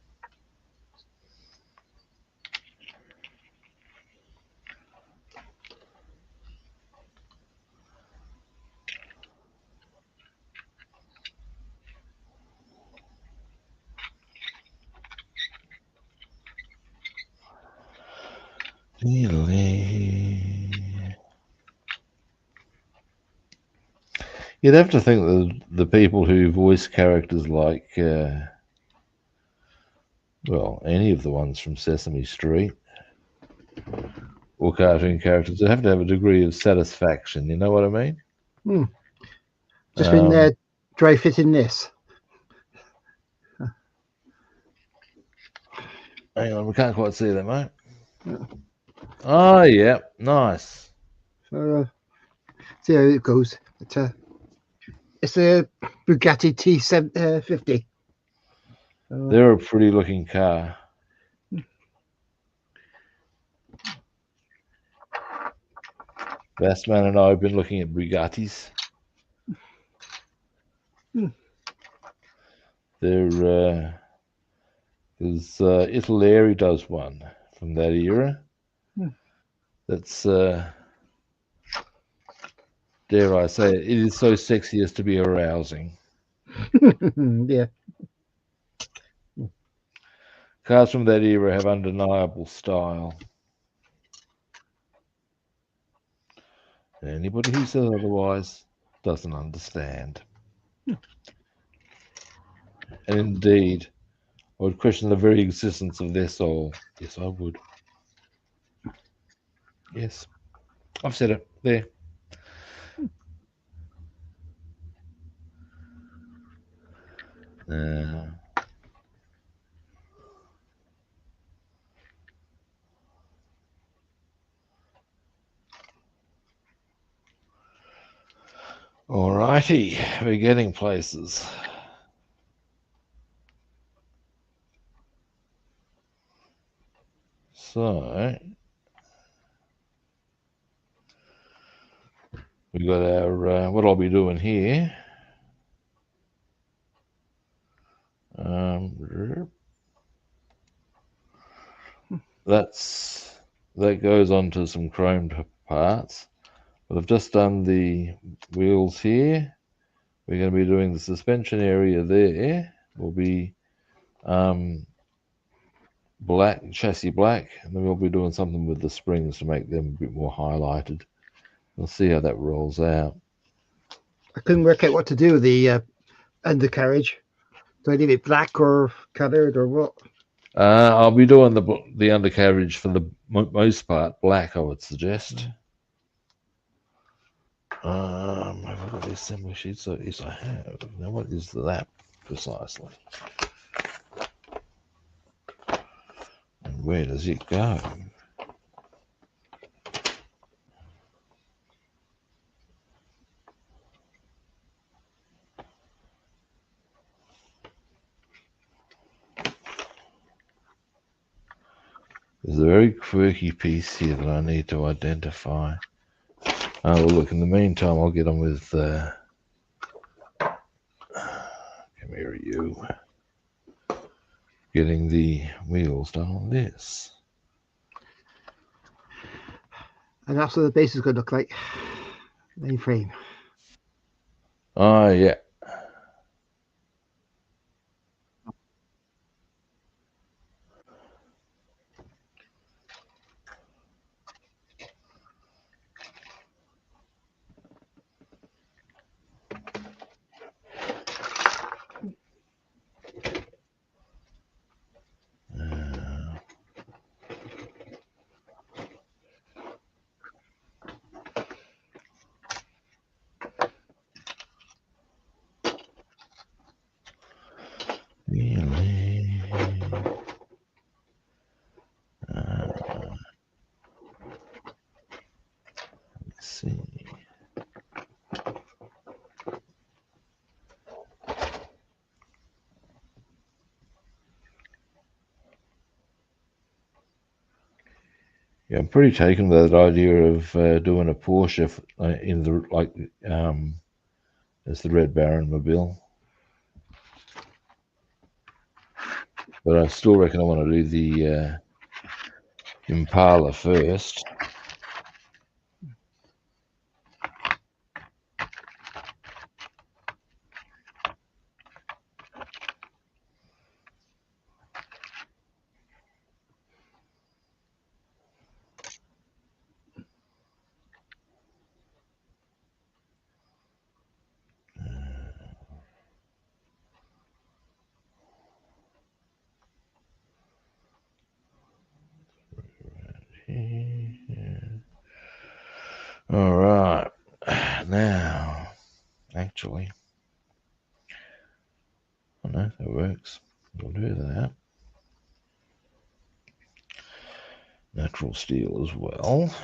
You'd have to think that the people who voice characters like, any of the ones from Sesame Street or cartoon characters, would have to have a degree of satisfaction. You know what I mean? Just been dry fitting this. Hang on, we can't quite see that, mate. Oh, yeah, nice. So, see how it goes. It's a Bugatti T50. They're a pretty looking car. Bassman and I have been looking at Bugattis. They're because Italeri does one from that era. That's dare I say it is so sexy as to be arousing. Yeah. Cars from that era have undeniable style. Anybody who says otherwise doesn't understand. And indeed, I would question the very existence of their soul. Yes, I would. Yes, I've said it. There. Alrighty, we're getting places. So we got our what I'll be doing here. That goes onto some chromed parts. But I've just done the wheels here. We're going to be doing the suspension area there. Will be black, chassis black, and then we'll be doing something with the springs to make them a bit more highlighted. We'll see how that rolls out. I couldn't work out what to do with the undercarriage. Do I leave it black or coloured or what? I'll be doing the undercarriage for the most part black, I would suggest. Have I got the assembly sheet? So yes, I have. Now, what is that precisely? And where does it go? There's a very quirky piece here that I need to identify. Oh, well, look, in the meantime, I'll get on with... come here, you. Getting the wheels done on this. And that's what the base is going to look like. Mainframe. Oh, yeah. Really? Let's see. Yeah, I'm pretty taken with that idea of doing a Porsche in the as the Red Baron mobile. But I still reckon I want to do the Impala first. All right, now, actually, I know that works. We'll do that. Natural steel as well.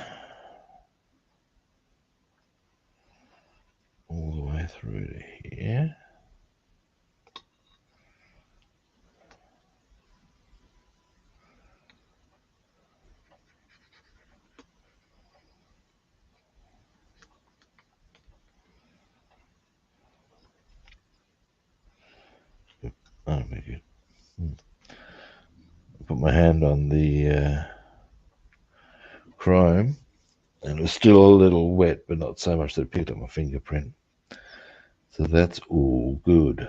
All the way through to here. That'll be good. Put my hand on the chrome, and it was still a little wet, but not so much that it picked up my fingerprint. So that's all good.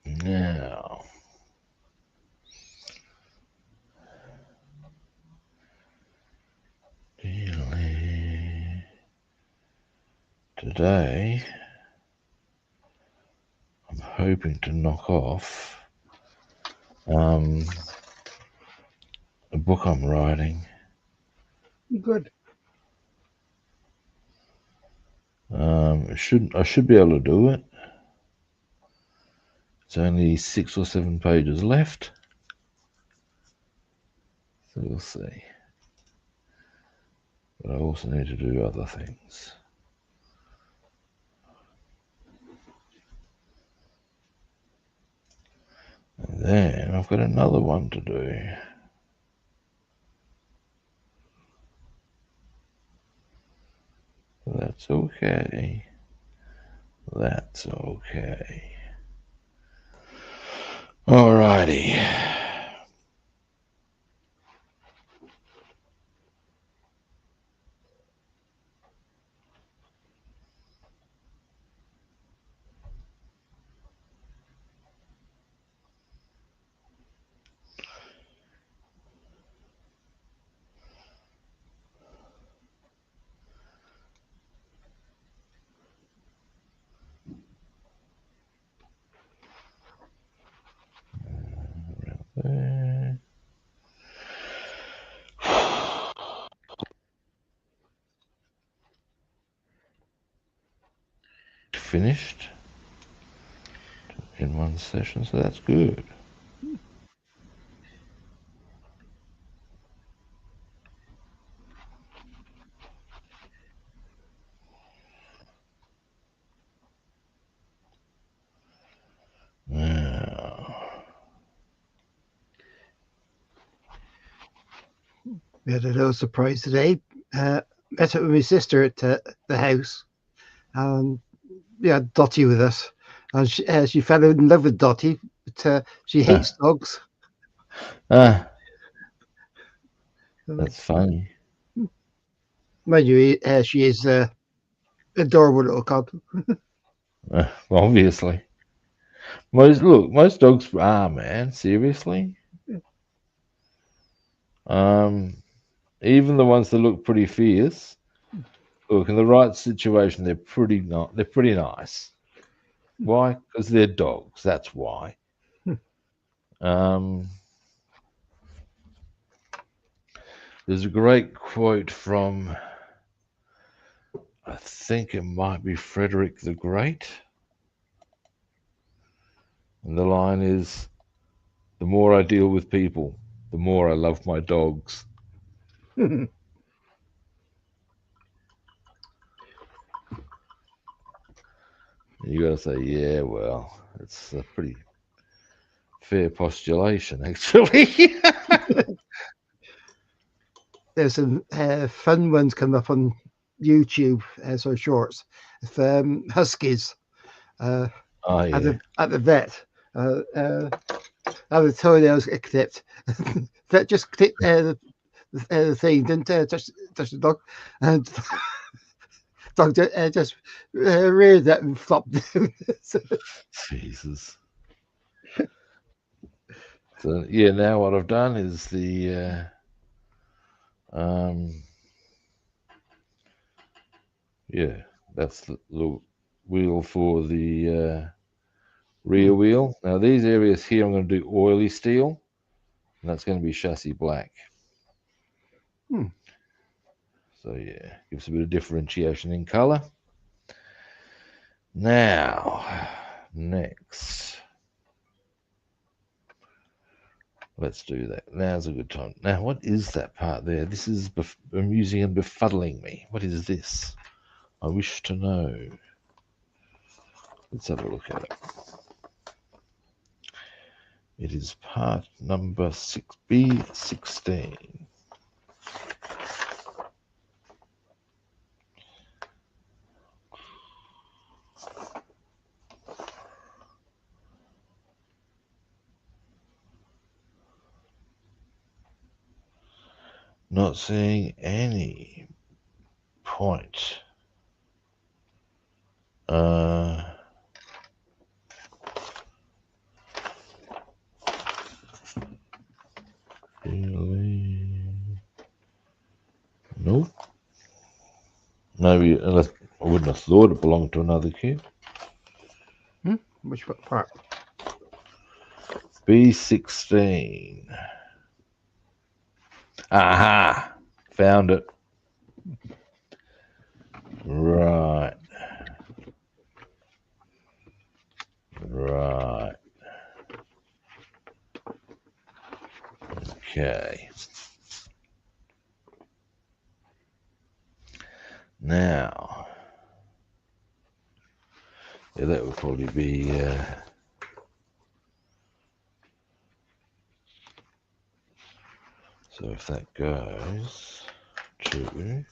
Now, today, I'm hoping to knock off a book I'm writing. Good. I should be able to do it. It's only 6 or 7 pages left. So we'll see. But I also need to do other things. And then I've got another one to do. That's okay. That's okay. Alrighty. There. Finished in one session, so that's good. Now, We had a little surprise today. Met up with my sister at the house. We had Dottie with us. And she fell in love with Dottie, but she hates dogs. That's funny. Mind you, she is adorable little cub. Obviously. Most dogs are, man. Seriously. Even the ones that look pretty fierce. Look, in the right situation, they're pretty nice. Why? Because they're dogs. That's why. There's a great quote from, I think it might be Frederick the Great. And the line is, "The more I deal with people, the more I love my dogs." You gotta say, yeah, well, it's a pretty fair postulation, actually. There's some fun ones coming up on YouTube, so shorts. If huskies Oh, at yeah. the vet, have the toenails get clipped. Vet just clipped the thing, didn't touch the dog, and dog just reared that and flopped down. Jesus. So, yeah, now what I've done is the yeah, that's the wheel for the rear wheel. Now these areas here I'm going to do oily steel, and that's going to be chassis black. So yeah, gives a bit of differentiation in color. Now, next, let's do that. Now's a good time. Now, what is that part there? This is amusing and befuddling me. What is this? I wish to know. Let's have a look at it. It is part number 6B16. Not seeing any point. Really? Nope. Maybe, unless I wouldn't have thought it belonged to another kid. Which part? B16. Aha! Found it. Right. Right. Okay. Yeah, that would probably be so if that goes to,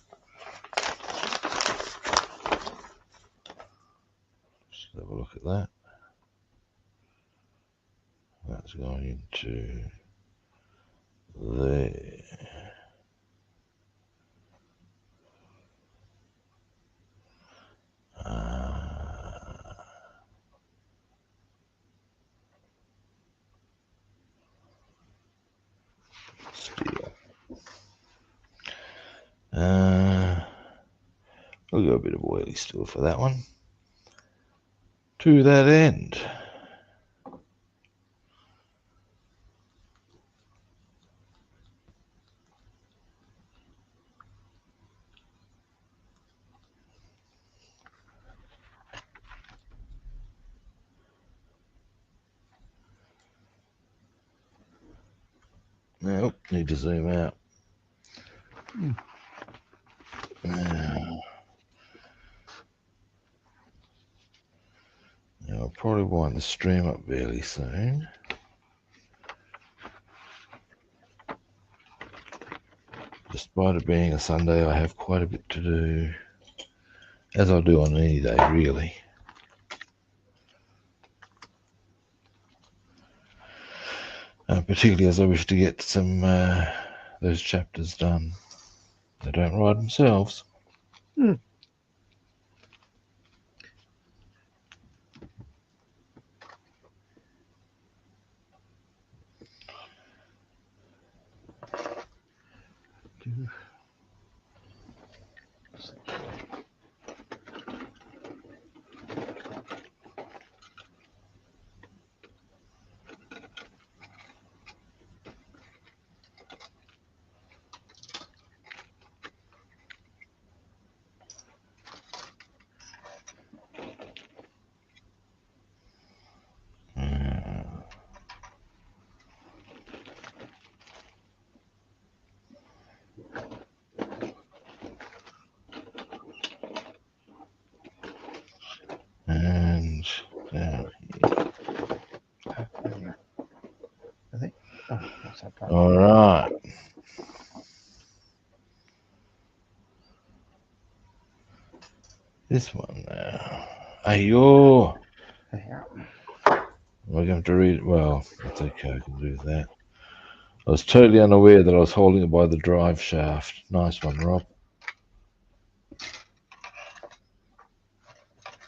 just have a look at that. That's going into there. Steel. We'll go a bit of oily steel for that one. To that end. Nope, need to zoom out. Now, I'll probably wind the stream up fairly soon. Despite it being a Sunday, I have quite a bit to do, as I do on any day, really. Particularly as I wish to get some those chapters done. They don't ride themselves. And down here. I think. Oh, that's that part. All right. This one now. Ayo. Yeah. We're going to read it. Well, it's okay. I can do that. I was totally unaware that I was holding it by the drive shaft. Nice one, Rob.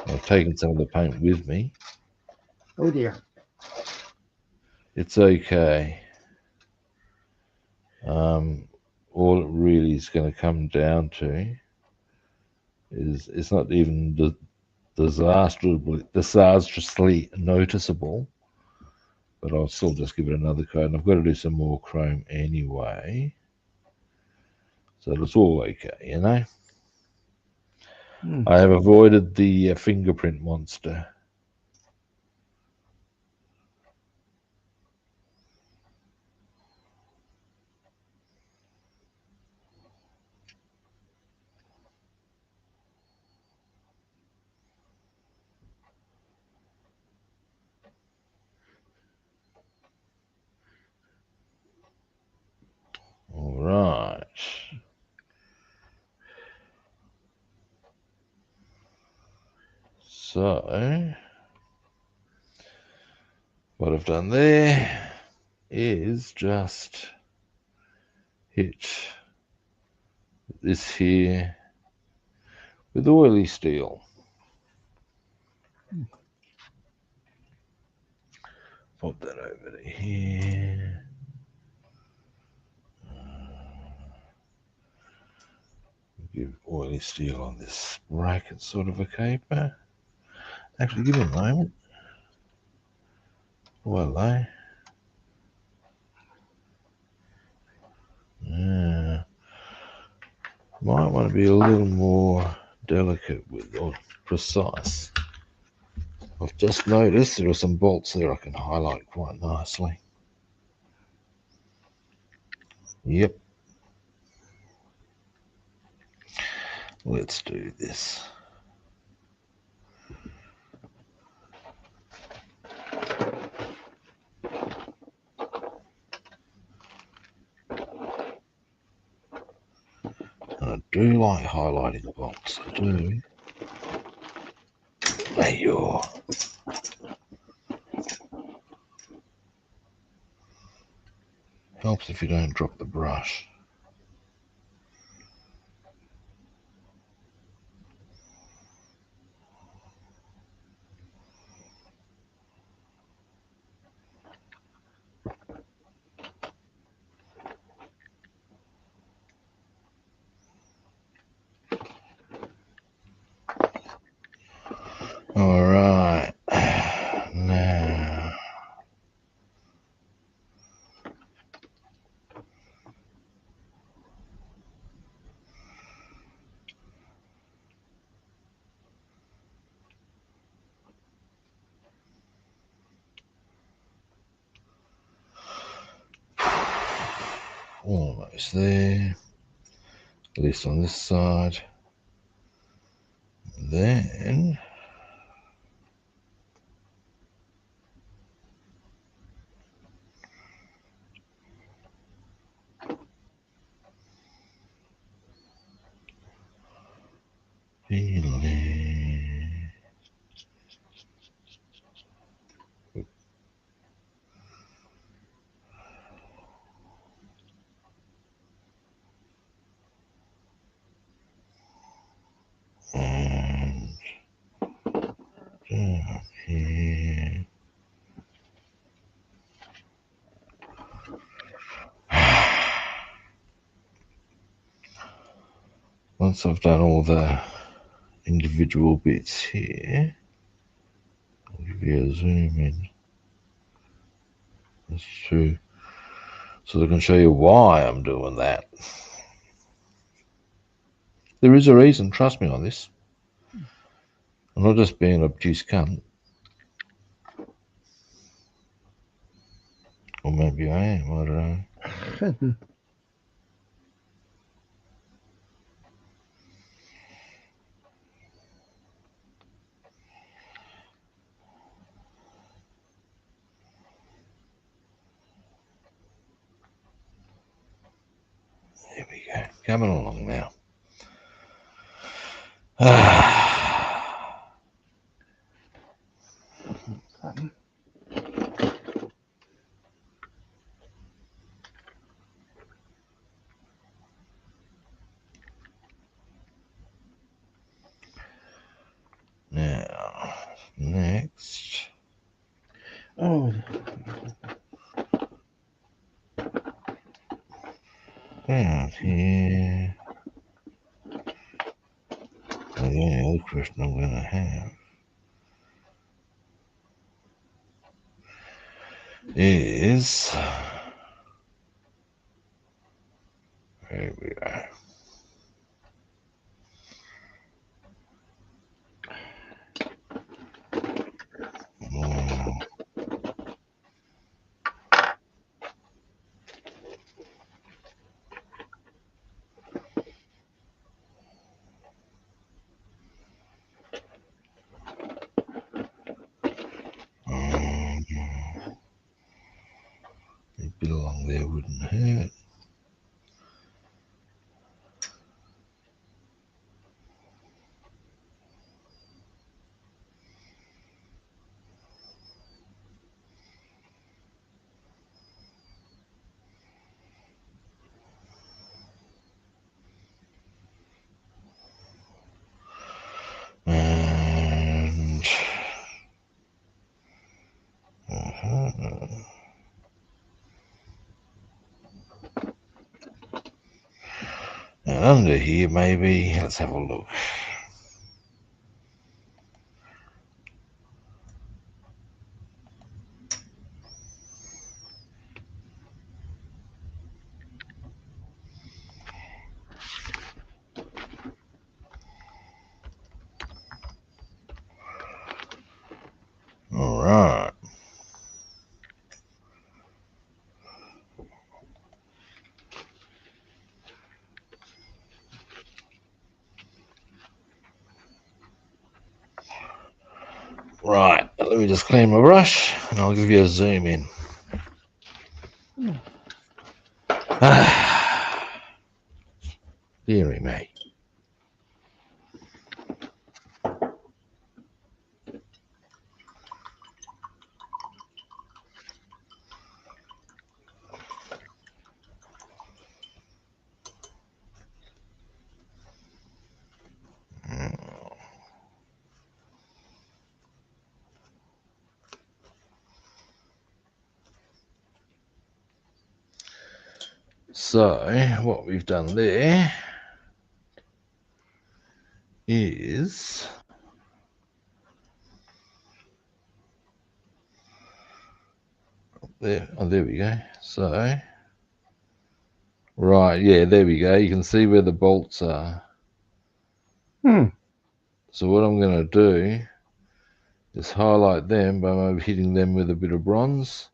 I've taken some of the paint with me. Oh dear. It's okay. All it really is going to come down to is it's not even disastrously noticeable, but I'll still just give it another coat. And I've got to do some more chrome anyway, so it's all okay, you know. I have avoided the fingerprint monster. All right. So, what I've done there is just hit this here with oily steel. Pop that over to here. Give oily steel on this bracket sort of a caper. Actually, give me a moment. Well, yeah. Might want to be a little more delicate with or precise. I've just noticed there are some bolts there I can highlight quite nicely. Yep. Let's do this. do like highlighting the bolts. I do. There you are. Helps if you don't drop the brush. All right. Now. Almost there. At least on this side. Then and down here. Once I've done all the individual bits here, I'll give you a zoom in. That's true. So I can show you why I'm doing that. There is a reason, trust me on this. I'm not just being an obtuse cunt. Or maybe I am, I don't know. There we go, coming along now. Now, next. Oh, Down here. Well, the only other question I'm going to have is, here we go. A bit along there wouldn't hurt. And and under here maybe, let's have a look. All right. Right, let me just clean my brush and I'll give you a zoom in. Deary me. So what we've done there is there. Oh, there we go. So right, yeah, there we go. You can see where the bolts are. So what I'm going to do is highlight them by maybe hitting them with a bit of bronze.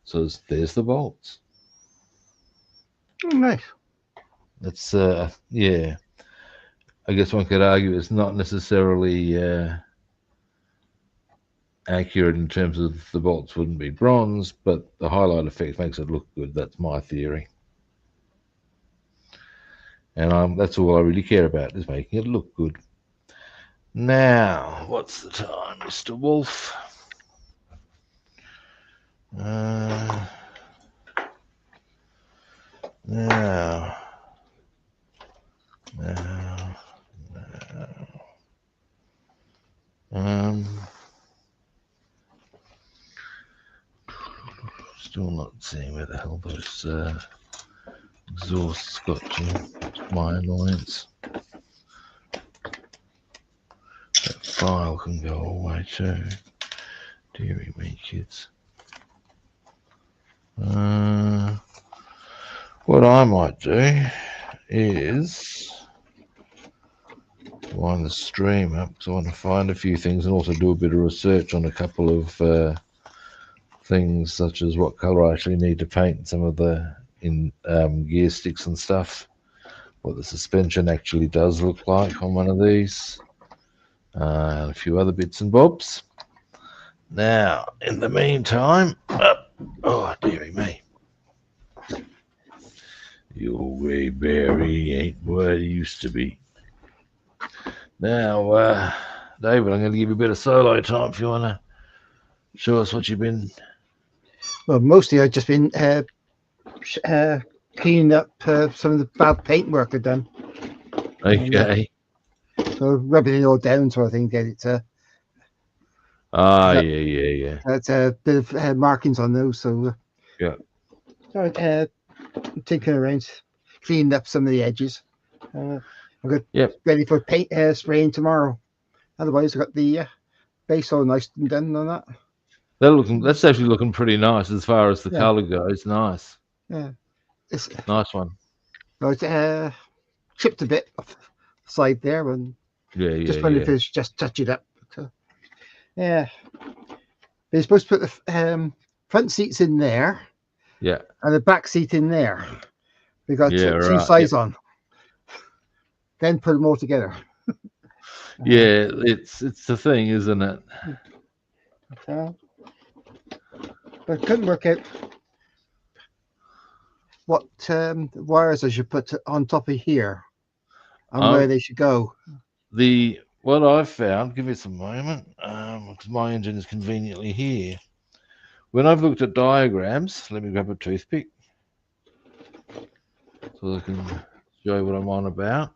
So there's the bolts. Oh, nice. That's yeah. I guess one could argue it's not necessarily accurate in terms of the bolts wouldn't be bronze, but the highlight effect makes it look good. That's my theory. And that's all I really care about, is making it look good. Now, what's the time, Mr. Wolf? Now, still not seeing where the hell those exhausts got to. My annoyance. That file can go away too. Deary me, kids. What I might do is wind the stream up, because I want to find a few things and also do a bit of research on a couple of things, such as what color I actually need to paint some of the gear sticks and stuff, what the suspension actually does look like on one of these, and a few other bits and bobs. Now, in the meantime, oh dearie me, your grey berry ain't what it used to be. Now, David, I'm going to give you a bit of solo time if you want to show us what you've been. Well, mostly I've just been cleaning up some of the bad paintwork I've done. Okay. So rubbing it all down, sort of thing, get it. Yeah. That's a bit of markings on those. So yeah. So tinkering around, cleaning up some of the edges. I'm good. Yep. Ready for paint spraying tomorrow. Otherwise, I've got the base all nice and done on that. That's actually looking pretty nice as far as the color goes. Nice. Yeah. It's nice one. I chipped a bit off the side there, and just wanted to just touch it up. But, yeah. They're supposed to put the front seats in there. Yeah. And the back seat in there. We got two sides on. Then put them all together. Yeah, it's the thing, isn't it? But I couldn't work out what wires I should put on top of here and where they should go. What I've found, give me some moment, because my engine is conveniently here. When I've looked at diagrams, let me grab a toothpick so I can show you what I'm on about.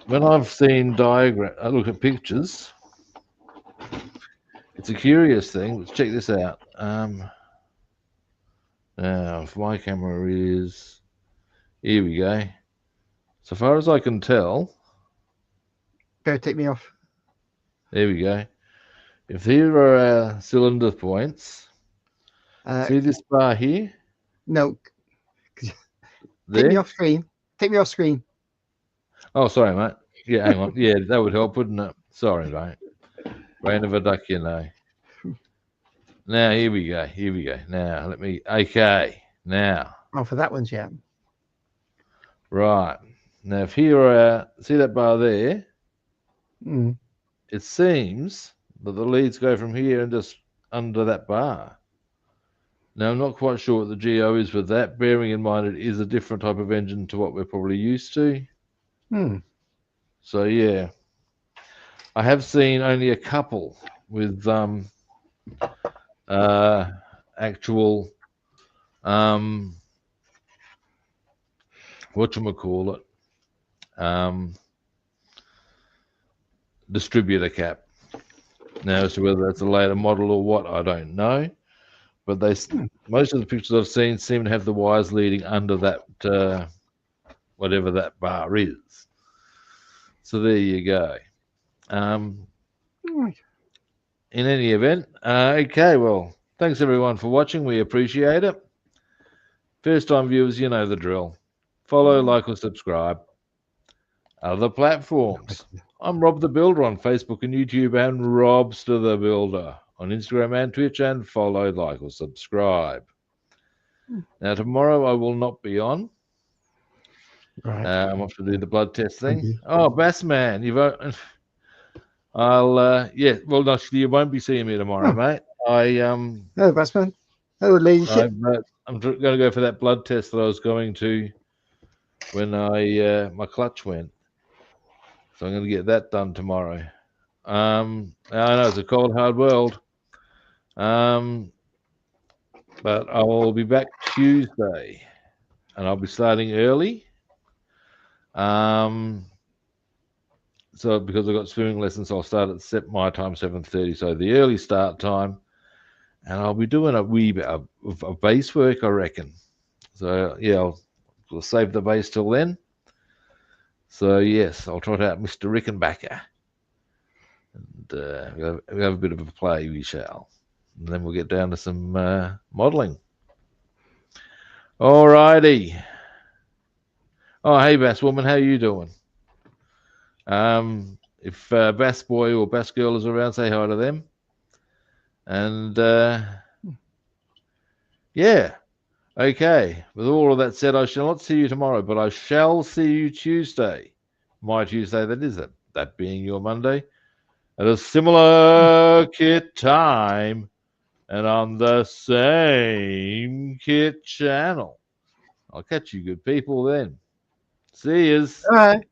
When I've seen I look at pictures, it's a curious thing. Let's check this out. Now, if my camera is, here we go. So far as I can tell, better take me off. There we go. If here are our cylinder points, see this bar here? No. Take me off screen. Take me off screen. Oh, sorry, mate. Yeah, hang on. Yeah, that would help, wouldn't it? Sorry, mate. Brain of a duck, you know. Now, here we go. Here we go. Now, okay. Now. Oh, for that one's, yeah. Right. Now, if here are see that bar there? It seems that the leads go from here and just under that bar. Now, I'm not quite sure what the GO is with that, bearing in mind it is a different type of engine to what we're probably used to. So, yeah. I have seen only a couple with actual whatchamacallit, distributor cap. Now, as to whether that's a later model or what, I don't know. but most of the pictures I've seen seem to have the wires leading under that whatever that bar is. So there you go. Right. In any event, okay, well, thanks everyone for watching. We appreciate it. First time viewers, you know the drill. Follow, like, or subscribe. Other platforms. I'm Rob the Builder on Facebook and YouTube, and Robster the Builder on Instagram and Twitch, and follow, like, or subscribe. Now, tomorrow I will not be on. Right. I'm off to do the blood test Thank thing. you. Oh, Bassman, yeah, well, actually, you won't be seeing me tomorrow, mate. Hello, Bassman. Hello, ladyship. I'm going to go for that blood test that I was going to when my clutch went. So I'm going to get that done tomorrow. I know it's a cold, hard world. But I will be back Tuesday, and I'll be starting early. So because I've got swimming lessons, I'll start at my time, 7:30. So the early start time, and I'll be doing a wee bit of base work, I reckon. So yeah, I'll save the base till then. So yes, I'll trot out Mr. Rickenbacker, and we'll have a bit of a play. We shall, and then we'll get down to some modelling. Alrighty. Oh, hey, Bass Woman, how you doing? If Bass Boy or Bass Girl is around, say hi to them. And yeah, okay. With all of that said, I shall not see you tomorrow, but I shall see you Tuesday. My Tuesday, that is it. That being your Monday, at a similar kit time and on the same kit channel. I'll catch you good people then. See yous. All right.